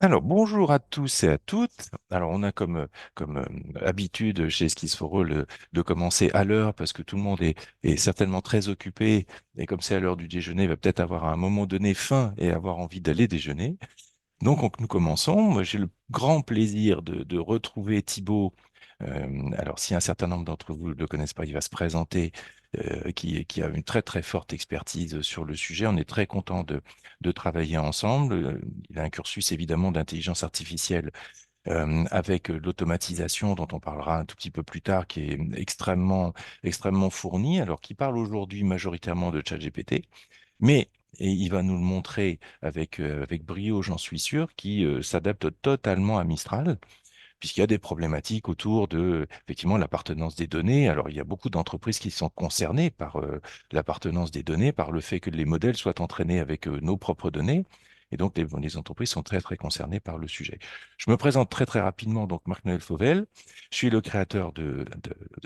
Alors, bonjour à tous et à toutes. Alors, on a comme habitude chez Skills for All de commencer à l'heure parce que tout le monde est certainement très occupé et comme c'est à l'heure du déjeuner, il va peut-être avoir à un moment donné faim et avoir envie d'aller déjeuner. Donc, nous commençons. Moi, j'ai le grand plaisir de retrouver Thibaut. Alors, si un certain nombre d'entre vous ne le connaissent pas, il va se présenter, qui a une très très forte expertise sur le sujet. On est très content de travailler ensemble. Il a un cursus évidemment d'intelligence artificielle avec l'automatisation dont on parlera un tout petit peu plus tard, qui est extrêmement fourni, alors qui parle aujourd'hui majoritairement de ChatGPT, mais et il va nous le montrer avec brio, j'en suis sûr, qui s'adapte totalement à Mistral, puisqu'il y a des problématiques autour de, effectivement, l'appartenance des données. Alors, il y a beaucoup d'entreprises qui sont concernées par l'appartenance des données, par le fait que les modèles soient entraînés avec nos propres données. Et donc, les entreprises sont très, très concernées par le sujet. Je me présente très, très rapidement, donc Marc-Noël Fauvel. Je suis le créateur de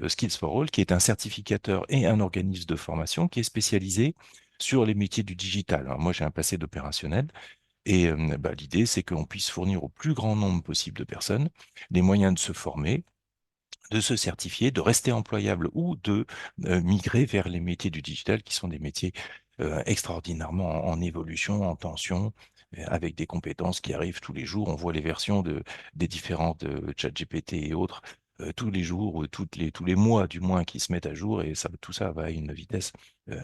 Skills for All, qui est un certificateur et un organisme de formation qui est spécialisé sur les métiers du digital. Alors, moi, j'ai un passé d'opérationnel. Et l'idée, c'est qu'on puisse fournir au plus grand nombre possible de personnes les moyens de se former, de se certifier, de rester employable ou de migrer vers les métiers du digital, qui sont des métiers extraordinairement en évolution, en tension, avec des compétences qui arrivent tous les jours. On voit les versions des différentes ChatGPT et autres tous les jours, ou tous les mois du moins, qui se mettent à jour, et ça, tout ça va à une vitesse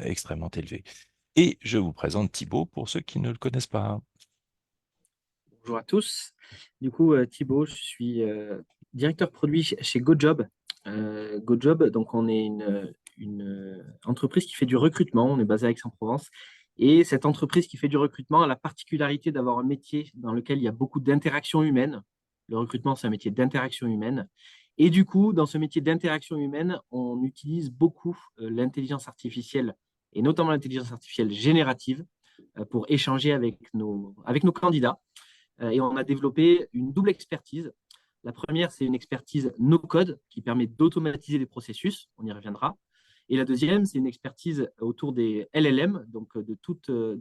extrêmement élevée. Et je vous présente Thibaut pour ceux qui ne le connaissent pas. Bonjour à tous. Du coup, Thibaut, je suis directeur produit chez GoJob. GoJob, donc on est une entreprise qui fait du recrutement. On est basé à Aix-en-Provence. Et cette entreprise qui fait du recrutement a la particularité d'avoir un métier dans lequel il y a beaucoup d'interactions humaines. Le recrutement, c'est un métier d'interaction humaine. Et du coup, dans ce métier d'interaction humaine, on utilise beaucoup l'intelligence artificielle, et notamment l'intelligence artificielle générative, pour échanger avec nos candidats. Et on a développé une double expertise. La première, c'est une expertise no-code qui permet d'automatiser les processus. On y reviendra. Et la deuxième, c'est une expertise autour des LLM, donc de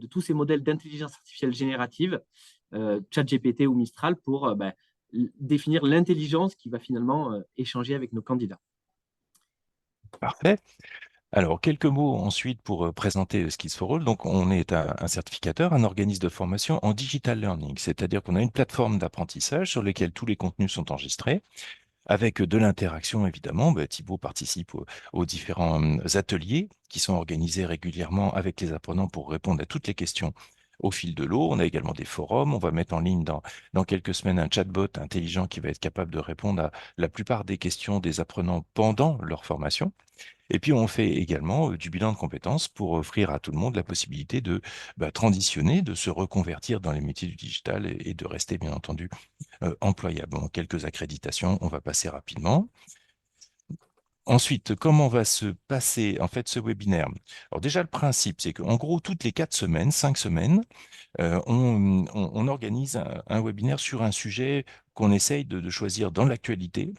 tous ces modèles d'intelligence artificielle générative, ChatGPT ou Mistral, pour définir l'intelligence qui va finalement échanger avec nos candidats. Parfait. Alors, quelques mots ensuite pour présenter Skills for All. Donc, on est un certificateur, un organisme de formation en digital learning, c'est-à-dire qu'on a une plateforme d'apprentissage sur laquelle tous les contenus sont enregistrés, avec de l'interaction évidemment. Thibaut participe aux différents ateliers qui sont organisés régulièrement avec les apprenants pour répondre à toutes les questions au fil de l'eau. On a également des forums. On va mettre en ligne dans quelques semaines un chatbot intelligent qui va être capable de répondre à la plupart des questions des apprenants pendant leur formation. Et puis, on fait également du bilan de compétences pour offrir à tout le monde la possibilité de transitionner, de se reconvertir dans les métiers du digital et de rester, bien entendu, employable. Bon, quelques accréditations, on va passer rapidement. Ensuite, comment va se passer en fait ce webinaire? Alors déjà, le principe, c'est qu'en gros, toutes les 4 semaines, 5 semaines, on organise un webinaire sur un sujet qu'on essaye de choisir dans l'actualité.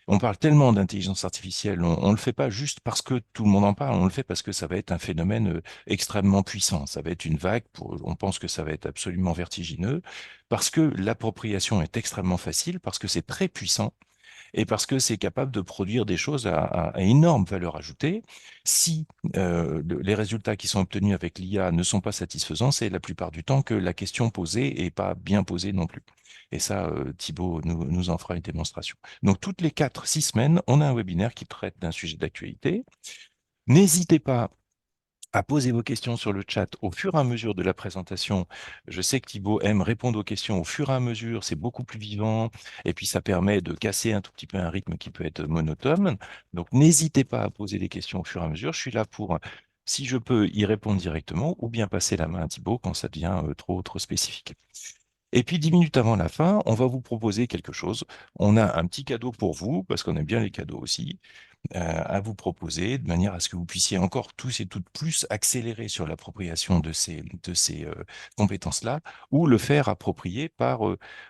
On parle tellement d'intelligence artificielle, on ne le fait pas juste parce que tout le monde en parle, on le fait parce que ça va être un phénomène extrêmement puissant. Ça va être une vague, on pense que ça va être absolument vertigineux, parce que l'appropriation est extrêmement facile, parce que c'est très puissant et parce que c'est capable de produire des choses à énorme valeur ajoutée. Si les résultats qui sont obtenus avec l'IA ne sont pas satisfaisants, c'est la plupart du temps que la question posée est pas bien posée non plus. Et ça, Thibaut nous en fera une démonstration. Donc, toutes les 4, 6 semaines, on a un webinaire qui traite d'un sujet d'actualité. N'hésitez pas à poser vos questions sur le chat au fur et à mesure de la présentation. Je sais que Thibaut aime répondre aux questions au fur et à mesure, c'est beaucoup plus vivant, et puis ça permet de casser un tout petit peu un rythme qui peut être monotone. Donc n'hésitez pas à poser des questions au fur et à mesure. Je suis là pour, si je peux, y répondre directement, ou bien passer la main à Thibaut quand ça devient trop spécifique. Et puis 10 minutes avant la fin, on va vous proposer quelque chose. On a un petit cadeau pour vous, parce qu'on aime bien les cadeaux aussi à vous proposer, de manière à ce que vous puissiez encore tous et toutes plus accélérer sur l'appropriation de ces compétences-là, ou le faire approprier par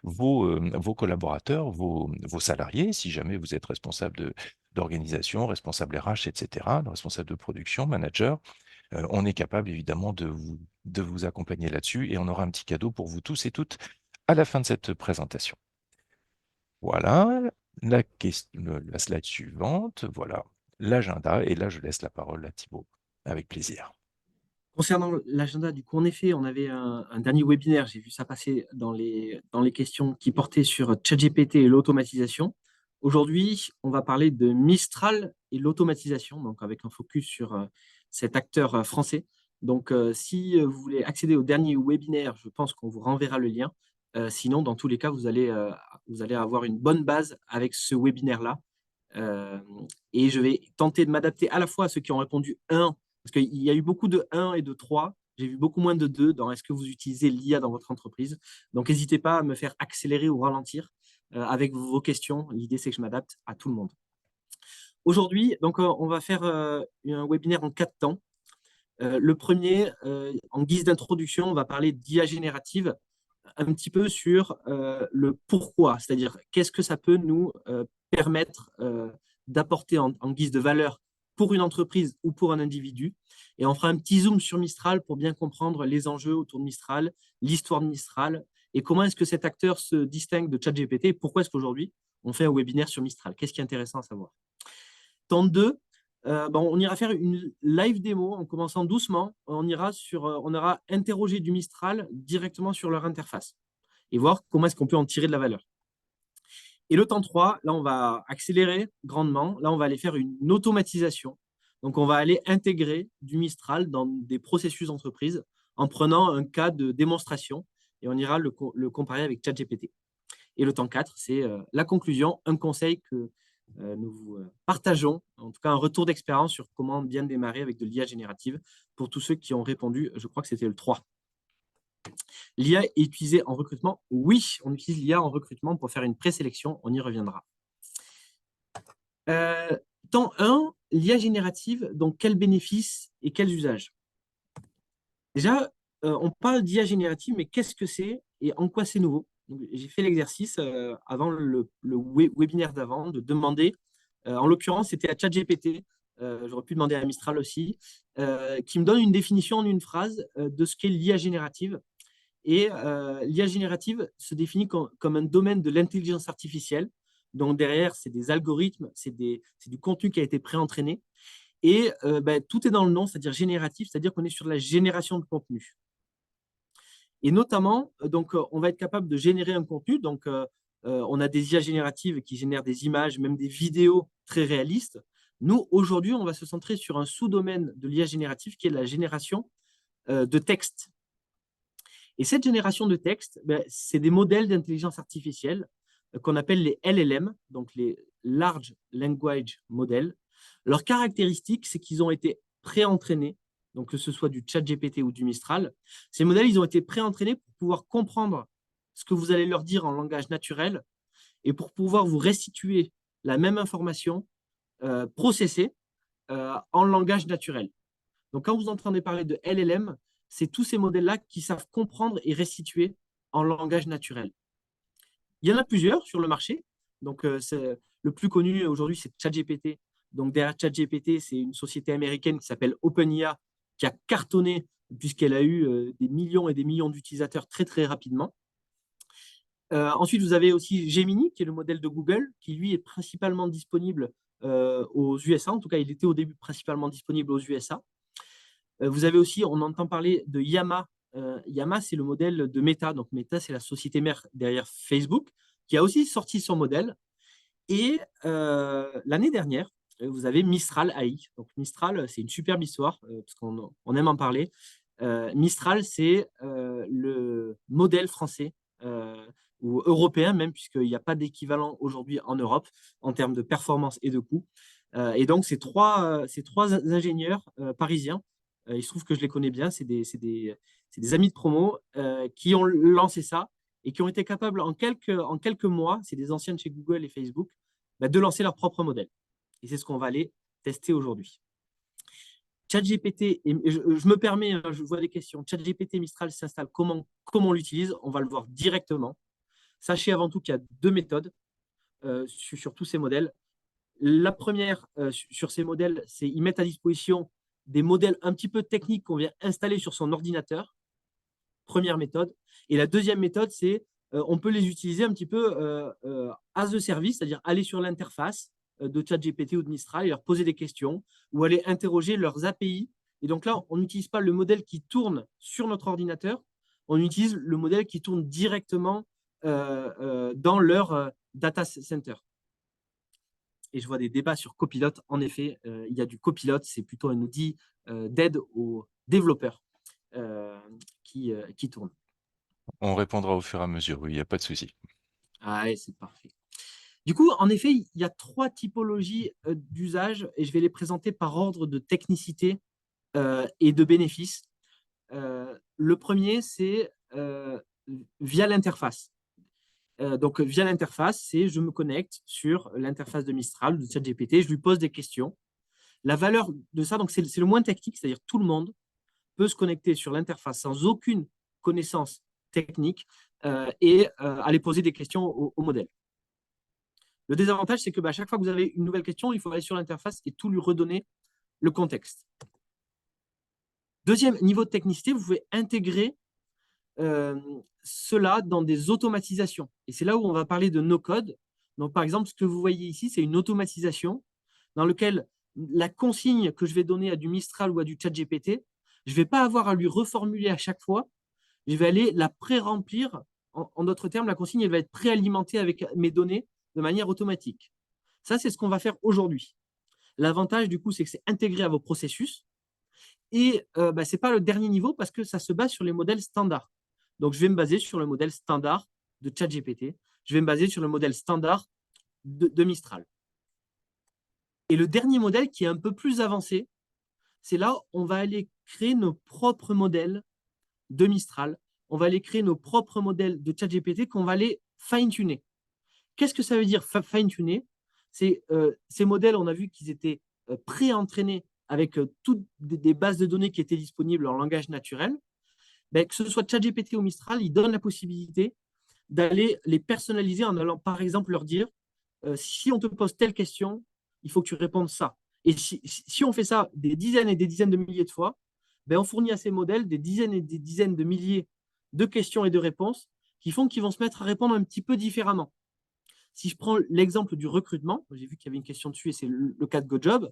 vos collaborateurs, vos salariés, si jamais vous êtes responsable d'organisation, responsable RH, etc., responsable de production, manager. On est capable évidemment de vous accompagner là-dessus et on aura un petit cadeau pour vous tous et toutes à la fin de cette présentation. Voilà la slide suivante, voilà l'agenda. Et là, je laisse la parole à Thibaut, avec plaisir. Concernant l'agenda, du coup, en effet, on avait un dernier webinaire, j'ai vu ça passer dans les questions qui portaient sur ChatGPT et l'automatisation. Aujourd'hui, on va parler de Mistral et l'automatisation, donc avec un focus sur cet acteur français. Donc, si vous voulez accéder au dernier webinaire, je pense qu'on vous renverra le lien. Sinon, dans tous les cas, vous allez avoir une bonne base avec ce webinaire-là. Euh, et je vais tenter de m'adapter à la fois à ceux qui ont répondu 1, parce qu'il y a eu beaucoup de 1 et de 3. J'ai vu beaucoup moins de 2 dans est-ce que vous utilisez l'IA dans votre entreprise. Donc, n'hésitez pas à me faire accélérer ou ralentir avec vos questions. L'idée, c'est que je m'adapte à tout le monde. Aujourd'hui, donc, on va faire un webinaire en 4 temps. Le premier, en guise d'introduction, on va parler d'IA générative, un petit peu sur le pourquoi, c'est-à-dire qu'est-ce que ça peut nous permettre d'apporter en guise de valeur pour une entreprise ou pour un individu. Et on fera un petit zoom sur Mistral pour bien comprendre les enjeux autour de Mistral, l'histoire de Mistral, et comment est-ce que cet acteur se distingue de ChatGPT, et pourquoi est-ce qu'aujourd'hui on fait un webinaire sur Mistral. Qu'est-ce qui est intéressant à savoir? Temps 2, on ira faire une live démo en commençant doucement. On aura interrogé du Mistral directement sur leur interface et voir comment est-ce qu'on peut en tirer de la valeur. Et le temps 3, là, on va accélérer grandement. Là, on va aller faire une automatisation. Donc, on va aller intégrer du Mistral dans des processus d'entreprise en prenant un cas de démonstration et on ira le comparer avec ChatGPT. Et le temps 4, c'est la conclusion, un conseil que nous vous partageons, en tout cas un retour d'expérience sur comment bien démarrer avec de l'IA générative pour tous ceux qui ont répondu, je crois que c'était le 3. L'IA est utilisée en recrutement? Oui, on utilise l'IA en recrutement pour faire une présélection, on y reviendra. Temps 1, l'IA générative, donc quels bénéfices et quels usages? Déjà, on parle d'IA générative, mais qu'est-ce que c'est et en quoi c'est nouveau? J'ai fait l'exercice avant le webinaire d'avant de demander, en l'occurrence, c'était à ChatGPT, j'aurais pu demander à Mistral aussi, qui me donne une définition en une phrase de ce qu'est l'IA générative. Et l'IA générative se définit comme un domaine de l'intelligence artificielle. Donc derrière, c'est des algorithmes, c'est du contenu qui a été préentraîné. Et tout est dans le nom, c'est-à-dire génératif, c'est-à-dire qu'on est sur la génération de contenu. Et notamment, on va être capable de générer un contenu. Donc, on a des IA génératives qui génèrent des images, même des vidéos très réalistes. Nous, aujourd'hui, on va se centrer sur un sous-domaine de l'IA générative qui est la génération de texte. Et cette génération de texte, c'est des modèles d'intelligence artificielle qu'on appelle les LLM, donc les Large Language Models. Leur caractéristique, c'est qu'ils ont été pré-entraînés, donc que ce soit du ChatGPT ou du Mistral. Ces modèles, ils ont été pré-entraînés pour pouvoir comprendre ce que vous allez leur dire en langage naturel et pour pouvoir vous restituer la même information processée en langage naturel. Donc, quand vous entendez parler de LLM, c'est tous ces modèles-là qui savent comprendre et restituer en langage naturel. Il y en a plusieurs sur le marché. Donc, le plus connu aujourd'hui, c'est ChatGPT. Donc, derrière ChatGPT, c'est une société américaine qui s'appelle OpenIA, qui a cartonné puisqu'elle a eu des millions et des millions d'utilisateurs très, très rapidement. Ensuite, vous avez aussi Gemini, qui est le modèle de Google, qui lui est principalement disponible aux USA. En tout cas, il était au début principalement disponible aux USA. Vous avez aussi, on entend parler de Llama. Llama, c'est le modèle de Meta. Donc, Meta, c'est la société mère derrière Facebook, qui a aussi sorti son modèle. Et l'année dernière, vous avez Mistral AI. Donc, Mistral, c'est une superbe histoire, parce qu'on aime en parler. Mistral, c'est le modèle français, ou européen même, puisqu'il n'y a pas d'équivalent aujourd'hui en Europe en termes de performance et de coût. Et donc, ces trois ingénieurs parisiens, il se trouve que je les connais bien, c'est des amis de promo qui ont lancé ça et qui ont été capables en quelques mois, c'est des anciens de chez Google et Facebook, de lancer leur propre modèle. Et c'est ce qu'on va aller tester aujourd'hui. ChatGPT, je me permets, je vois des questions. ChatGPT Mistral s'installe comment on l'utilise? On va le voir directement. Sachez avant tout qu'il y a deux méthodes sur tous ces modèles. La première sur ces modèles, c'est qu'ils mettent à disposition des modèles un petit peu techniques qu'on vient installer sur son ordinateur. Première méthode. Et la deuxième méthode, c'est on peut les utiliser un petit peu as a service, c'est-à-dire aller sur l'interface de ChatGPT ou de Mistral et leur poser des questions ou aller interroger leurs API. Et donc là, on n'utilise pas le modèle qui tourne sur notre ordinateur, on utilise le modèle qui tourne directement dans leur data center. Et je vois des débats sur Copilot. En effet, il y a du Copilot, c'est plutôt un outil d'aide aux développeurs qui tourne. On répondra au fur et à mesure, oui, il n'y a pas de souci. Ah, ouais, c'est parfait. Du coup, en effet, il y a trois typologies d'usage et je vais les présenter par ordre de technicité et de bénéfices. Le premier, c'est via l'interface. Donc, via l'interface, c'est je me connecte sur l'interface de Mistral, de ChatGPT, je lui pose des questions. La valeur de ça, donc c'est le moins technique, c'est-à-dire tout le monde peut se connecter sur l'interface sans aucune connaissance technique et aller poser des questions au modèle. Le désavantage, c'est que à chaque fois que vous avez une nouvelle question, il faut aller sur l'interface et tout lui redonner le contexte. Deuxième niveau de technicité, vous pouvez intégrer cela dans des automatisations. Et c'est là où on va parler de no-code. Donc, par exemple, ce que vous voyez ici, c'est une automatisation dans laquelle la consigne que je vais donner à du Mistral ou à du ChatGPT, je ne vais pas avoir à lui reformuler à chaque fois. Je vais aller la pré-remplir. En d'autres termes, la consigne elle va être préalimentée avec mes données de manière automatique. Ça, c'est ce qu'on va faire aujourd'hui. L'avantage, du coup, c'est que c'est intégré à vos processus. Et ce n'est pas le dernier niveau parce que ça se base sur les modèles standards. Donc, je vais me baser sur le modèle standard de ChatGPT. Je vais me baser sur le modèle standard de Mistral. Et le dernier modèle qui est un peu plus avancé, c'est là où on va aller créer nos propres modèles de Mistral. On va aller créer nos propres modèles de ChatGPT qu'on va aller fine-tuner. Qu'est-ce que ça veut dire fine-tuner? C'est ces modèles, on a vu qu'ils étaient pré-entraînés avec toutes des bases de données qui étaient disponibles en langage naturel. Ben, que ce soit ChatGPT ou Mistral, ils donnent la possibilité d'aller les personnaliser en allant, par exemple, leur dire si on te pose telle question, il faut que tu répondes ça. Et si on fait ça des dizaines et des dizaines de milliers de fois, ben on fournit à ces modèles des dizaines et des dizaines de milliers de questions et de réponses qui font qu'ils vont se mettre à répondre un petit peu différemment. Si je prends l'exemple du recrutement, j'ai vu qu'il y avait une question dessus et c'est le cas de GoJob,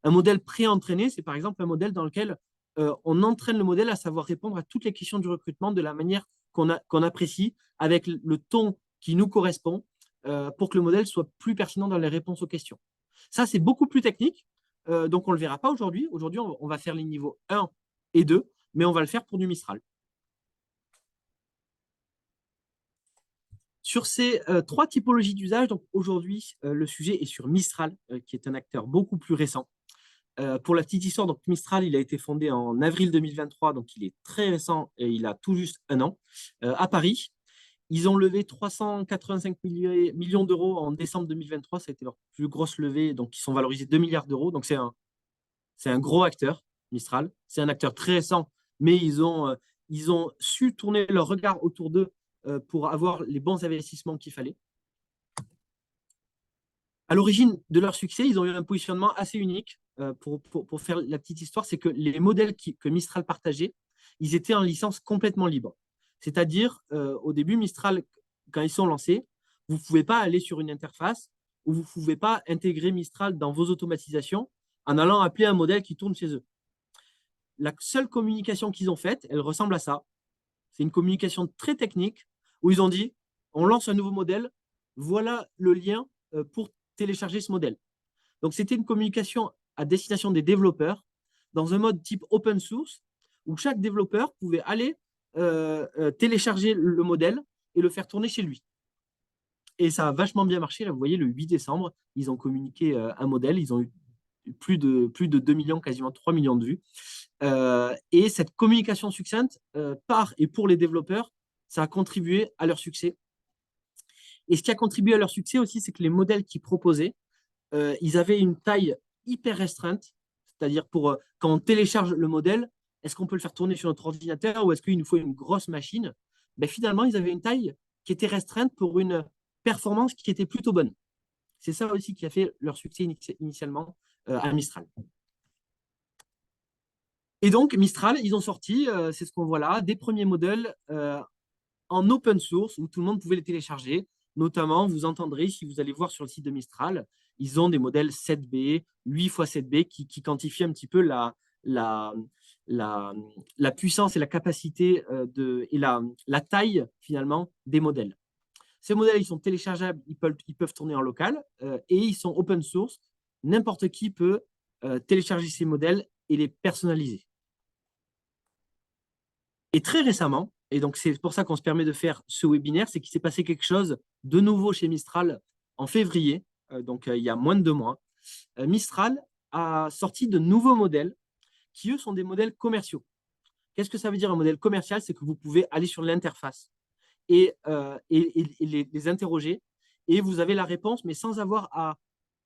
un modèle pré-entraîné, c'est par exemple un modèle dans lequel on entraîne le modèle à savoir répondre à toutes les questions du recrutement de la manière qu'on apprécie, avec le ton qui nous correspond, pour que le modèle soit plus pertinent dans les réponses aux questions. Ça, c'est beaucoup plus technique, donc on ne le verra pas aujourd'hui. Aujourd'hui, on va faire les niveaux 1 et 2, mais on va le faire pour du Mistral. Sur ces trois typologies d'usage, donc aujourd'hui, le sujet est sur Mistral, qui est un acteur beaucoup plus récent. Pour la petite histoire, donc Mistral, il a été fondé en avril 2023, donc il est très récent et il a tout juste un an, à Paris. Ils ont levé 385 millions d'euros en décembre 2023, ça a été leur plus grosse levée, donc ils sont valorisés 2 milliards d'euros, donc c'est un gros acteur, Mistral. C'est un acteur très récent, mais ils ont su tourner leur regard autour d'eux pour avoir les bons investissements qu'il fallait. À l'origine de leur succès, ils ont eu un positionnement assez unique. Pour faire la petite histoire, c'est que les modèles que Mistral partageait, ils étaient en licence complètement libre. C'est-à-dire, au début, Mistral, quand ils sont lancés, vous ne pouvez pas aller sur une interface ou vous ne pouvez pas intégrer Mistral dans vos automatisations en allant appeler un modèle qui tourne chez eux. La seule communication qu'ils ont faite, elle ressemble à ça. C'est une communication très technique où ils ont dit, on lance un nouveau modèle, voilà le lien pour télécharger ce modèle. Donc, c'était une communication à destination des développeurs dans un mode type open source où chaque développeur pouvait aller télécharger le modèle et le faire tourner chez lui. Et ça a vachement bien marché. Là, vous voyez, le 8 décembre, ils ont communiqué un modèle. Ils ont eu plus de 2 millions, quasiment 3 millions de vues. Et cette communication succincte par et pour les développeurs, ça a contribué à leur succès. Et ce qui a contribué à leur succès aussi, c'est que les modèles qu'ils proposaient, ils avaient une taille hyper restreinte. C'est-à-dire pour quand on télécharge le modèle, est-ce qu'on peut le faire tourner sur notre ordinateur ou est-ce qu'il nous faut une grosse machine? Ben, finalement, ils avaient une taille qui était restreinte pour une performance qui était plutôt bonne. C'est ça aussi qui a fait leur succès initialement à Mistral. Et donc, Mistral, ils ont sorti, c'est ce qu'on voit là, des premiers modèles en open source où tout le monde pouvait les télécharger. Notamment, vous entendrez, si vous allez voir sur le site de Mistral, ils ont des modèles 7B, 8 x 7B qui quantifient un petit peu la, la, la puissance et la capacité et la taille finalement des modèles. Ces modèles, ils sont téléchargeables, ils peuvent tourner en local et ils sont open source. N'importe qui peut télécharger ces modèles et les personnaliser. Et très récemment, et donc c'est pour ça qu'on se permet de faire ce webinaire, c'est qu'il s'est passé quelque chose de nouveau chez Mistral en février, donc il y a moins de 2 mois. Mistral a sorti de nouveaux modèles qui, eux, sont des modèles commerciaux. Qu'est-ce que ça veut dire un modèle commercial? C'est que vous pouvez aller sur l'interface et les interroger et vous avez la réponse, mais sans avoir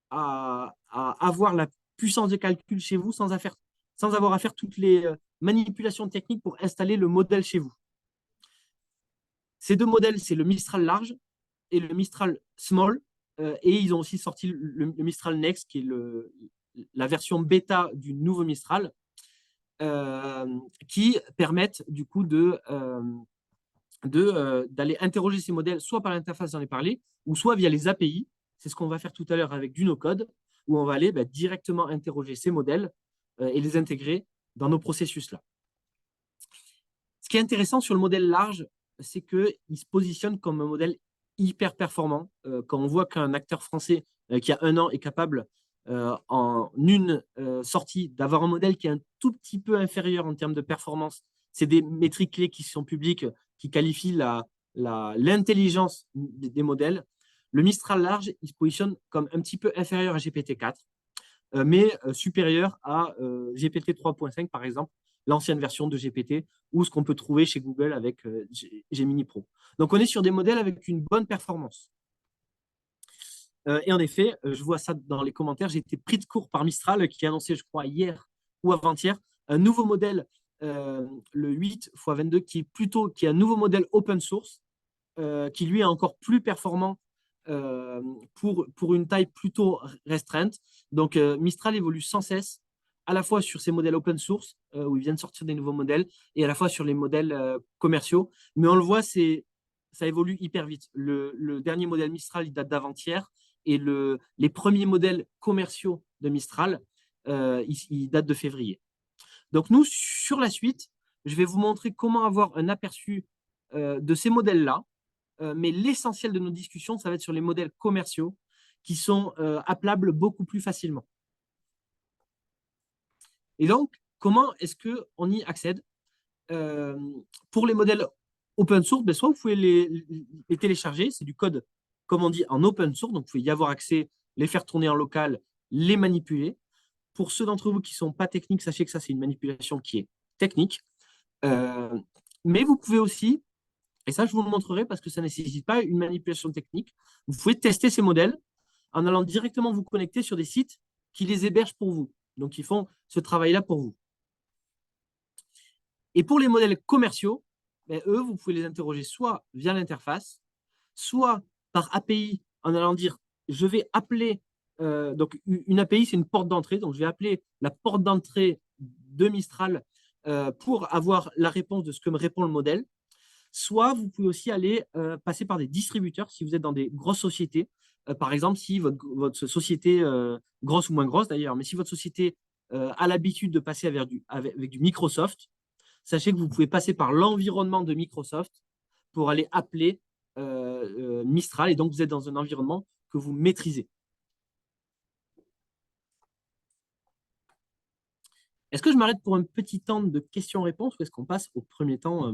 à avoir la puissance de calcul chez vous, sans avoir à faire toutes les manipulations techniques pour installer le modèle chez vous. Ces 2 modèles, c'est le Mistral large et le Mistral small. Et ils ont aussi sorti le Mistral Next, qui est la version bêta du nouveau Mistral, qui permettent du coup d'aller interroger ces modèles, soit par l'interface, j'en ai parlé, ou soit via les API. C'est ce qu'on va faire tout à l'heure avec du no-code, où on va aller directement interroger ces modèles et les intégrer dans nos processus là. Ce qui est intéressant sur le modèle large, c'est qu'il se positionne comme un modèle hyper performant. Quand on voit qu'un acteur français qui a 1 an est capable en une sortie d'avoir un modèle qui est un tout petit peu inférieur en termes de performance, c'est des métriques clés qui sont publiques, qui qualifient l'intelligence des modèles. Le Mistral large, il se positionne comme un petit peu inférieur à GPT-4, mais supérieur à GPT 3.5, par exemple, l'ancienne version de GPT, ou ce qu'on peut trouver chez Google avec Gemini Pro. Donc, on est sur des modèles avec une bonne performance. Et en effet, je vois ça dans les commentaires, j'ai été pris de court par Mistral qui a annoncé, je crois, hier ou avant-hier, un nouveau modèle, le 8 x 22, qui est un nouveau modèle open source, qui lui est encore plus performant pour une taille plutôt restreinte. Donc, Mistral évolue sans cesse, à la fois sur ces modèles open source, où ils viennent sortir des nouveaux modèles, et à la fois sur les modèles commerciaux. Mais on le voit, ça évolue hyper vite. Le dernier modèle Mistral, il date d'avant-hier, et les premiers modèles commerciaux de Mistral, ils datent de février. Donc, nous, sur la suite, je vais vous montrer comment avoir un aperçu de ces modèles-là, mais l'essentiel de nos discussions, ça va être sur les modèles commerciaux qui sont appelables beaucoup plus facilement. Et donc, comment est-ce qu'on y accède? Pour les modèles open source, ben, soit vous pouvez les télécharger, c'est du code, comme on dit, en open source, donc vous pouvez y avoir accès, les faire tourner en local, les manipuler. Pour ceux d'entre vous qui ne sont pas techniques, sachez que ça, c'est une manipulation qui est technique. Mais vous pouvez aussi, et ça, je vous le montrerai parce que ça ne nécessite pas une manipulation technique, vous pouvez tester ces modèles en allant directement vous connecter sur des sites qui les hébergent pour vous. Donc, ils font ce travail-là pour vous. Et pour les modèles commerciaux, ben, eux, vous pouvez les interroger soit via l'interface, soit par API en allant dire je vais appeler. Donc, une API, c'est une porte d'entrée. Donc, je vais appeler la porte d'entrée de Mistral pour avoir la réponse de ce que me répond le modèle. Soit vous pouvez aussi aller passer par des distributeurs si vous êtes dans des grosses sociétés. Par exemple, si votre société, grosse ou moins grosse d'ailleurs, mais si votre société a l'habitude de passer avec du Microsoft, sachez que vous pouvez passer par l'environnement de Microsoft pour aller appeler Mistral, et donc vous êtes dans un environnement que vous maîtrisez. Est-ce que je m'arrête pour un petit temps de questions-réponses ou est-ce qu'on passe au premier temps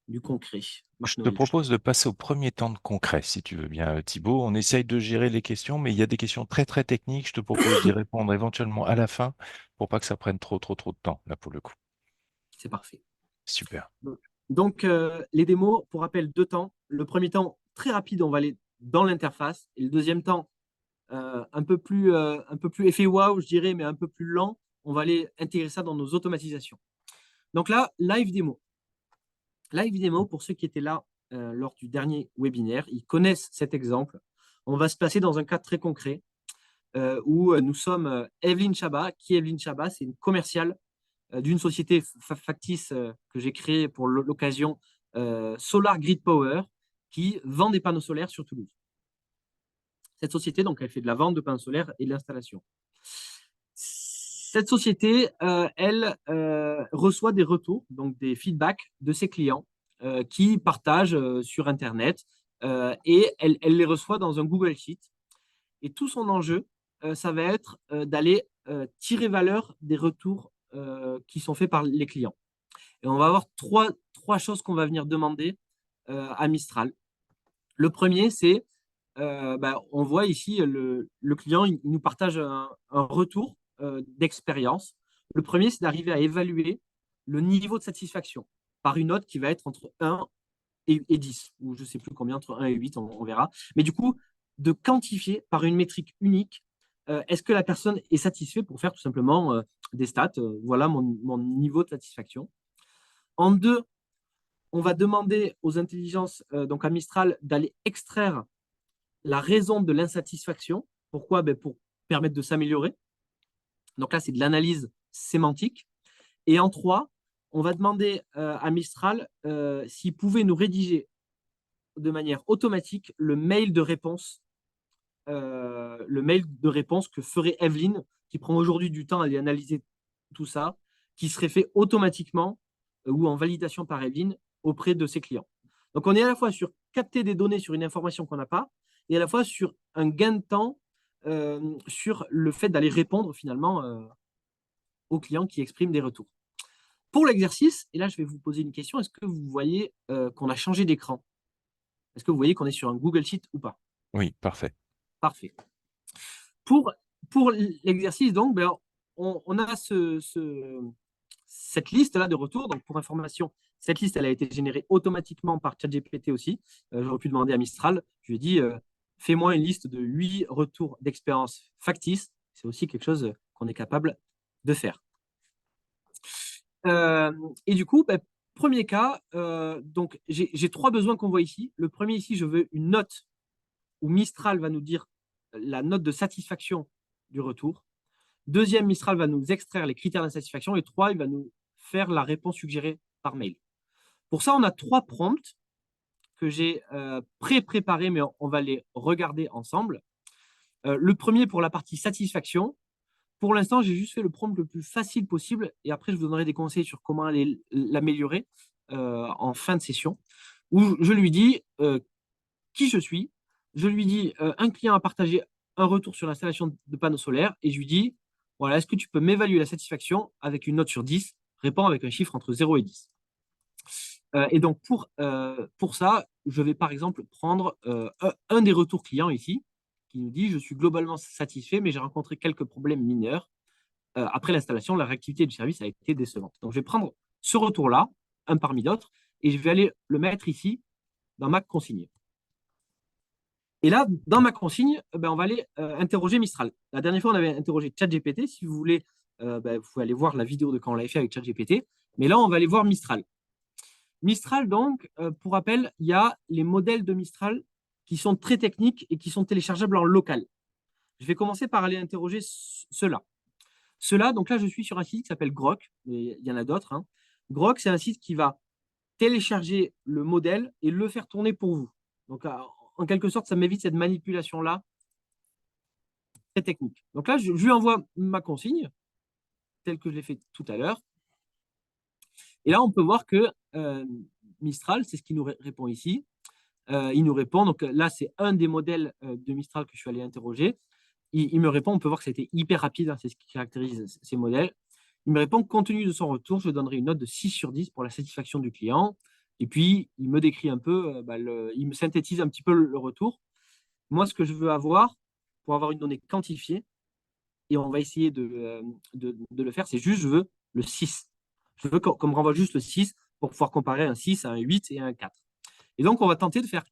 du concret? Je Marc te Noël. propose de passer au premier temps de concret, si tu veux bien, Thibaut. On essaye de gérer les questions, mais il y a des questions très, très techniques. Je te propose d'y répondre éventuellement à la fin pour pas que ça prenne trop, trop, trop de temps, là, pour le coup. C'est parfait. Super. Donc, les démos, pour rappel, 2 temps. Le premier temps, très rapide, on va aller dans l'interface. Et le deuxième temps, un peu plus effet wow, je dirais, mais un peu plus lent. On va aller intégrer ça dans nos automatisations. Donc là, live démo. Live démo, pour ceux qui étaient là lors du dernier webinaire, ils connaissent cet exemple. On va se placer dans un cas très concret où nous sommes Evelyne Chabat. Qui est Evelyne Chabat? C'est une commerciale d'une société factice que j'ai créée pour l'occasion Solar Grid Power qui vend des panneaux solaires sur Toulouse. Cette société, donc, elle fait de la vente de panneaux solaires et de l'installation. Cette société, elle reçoit des retours, donc des feedbacks de ses clients qui partagent sur Internet et elle les reçoit dans un Google Sheet. Et tout son enjeu, ça va être d'aller tirer valeur des retours qui sont faits par les clients. Et on va avoir trois choses qu'on va venir demander à Mistral. Le premier, c'est, on voit ici, le client, il nous partage un retour d'expérience. Le premier, c'est d'arriver à évaluer le niveau de satisfaction par une note qui va être entre 1 et 10, ou je ne sais plus combien, entre 1 et 8, on verra. Mais du coup, de quantifier par une métrique unique, est-ce que la personne est satisfaite pour faire tout simplement des stats, voilà mon niveau de satisfaction. En deux, on va demander aux intelligences, donc à Mistral, d'aller extraire la raison de l'insatisfaction. Pourquoi? Pour permettre de s'améliorer. Donc là, c'est de l'analyse sémantique. Et en trois, on va demander à Mistral s'il pouvait nous rédiger de manière automatique le mail de réponse que ferait Evelyne, qui prend aujourd'hui du temps à aller analyser tout ça, qui serait fait automatiquement ou en validation par Evelyne auprès de ses clients. Donc, on est à la fois sur capter des données sur une information qu'on n'a pas et à la fois sur un gain de temps sur le fait d'aller répondre finalement aux clients qui expriment des retours. Pour l'exercice, et là, je vais vous poser une question, est-ce que vous voyez qu'on a changé d'écran? Est-ce que vous voyez qu'on est sur un Google Sheet ou pas? Oui, parfait. Parfait. Pour, pour l'exercice, donc, on a cette liste-là de retours. Donc, pour information, cette liste, elle a été générée automatiquement par ChatGPT aussi. J'aurais pu demander à Mistral. Je lui ai dit, fais-moi une liste de 8 retours d'expérience factices. C'est aussi quelque chose qu'on est capable de faire. Et du coup, premier cas, donc j'ai 3 besoins qu'on voit ici. Le premier ici, je veux une note où Mistral va nous dire la note de satisfaction du retour. Deuxième, Mistral va nous extraire les critères d'insatisfaction. Et 3, il va nous faire la réponse suggérée par mail. Pour ça, on a 3 prompts que j'ai pré-préparés, mais on va les regarder ensemble. Le premier pour la partie satisfaction. Pour l'instant, j'ai juste fait le prompt le plus facile possible. Et après, je vous donnerai des conseils sur comment aller l'améliorer en fin de session. Où je lui dis qui je suis. Je lui dis un client a partagé un retour sur l'installation de panneaux solaires et je lui dis voilà, est-ce que tu peux m'évaluer la satisfaction avec une note sur 10? Réponds avec un chiffre entre 0 et 10. Et donc, pour ça, je vais par exemple prendre un des retours clients ici qui nous dit je suis globalement satisfait, mais j'ai rencontré quelques problèmes mineurs. Après l'installation, la réactivité du service a été décevante. Donc, je vais prendre ce retour-là, un parmi d'autres, et je vais aller le mettre ici dans ma consigne. Et là, dans ma consigne, on va aller interroger Mistral. La dernière fois, on avait interrogé ChatGPT. Si vous voulez, vous pouvez aller voir la vidéo de quand on l'avait fait avec ChatGPT. Mais là, on va aller voir Mistral. Mistral, donc, pour rappel, il y a les modèles de Mistral qui sont très techniques et qui sont téléchargeables en local. Je vais commencer par aller interroger ceux-là. Ceux-là, donc là, je suis sur un site qui s'appelle Grok. Mais il y en a d'autres. Hein. Grok, c'est un site qui va télécharger le modèle et le faire tourner pour vous. Donc, en quelque sorte, ça m'évite cette manipulation-là très technique. Donc là, je lui envoie ma consigne, telle que je l'ai fait tout à l'heure. Et là, on peut voir que Mistral, c'est ce qui nous répond ici. Il nous répond, donc là, c'est un des modèles de Mistral que je suis allé interroger. Il me répond, on peut voir que c'était hyper rapide, hein, c'est ce qui caractérise ces modèles. Il me répond, compte tenu de son retour, je donnerai une note de 6 sur 10 pour la satisfaction du client. Et puis, il me décrit un peu, il me synthétise un petit peu le retour. Moi, ce que je veux avoir, pour avoir une donnée quantifiée, et on va essayer de le faire, c'est juste, je veux le 6. Je veux qu'on me renvoie juste le 6 pour pouvoir comparer un 6 à un 8 et à un 4. Et donc, on va tenter de faire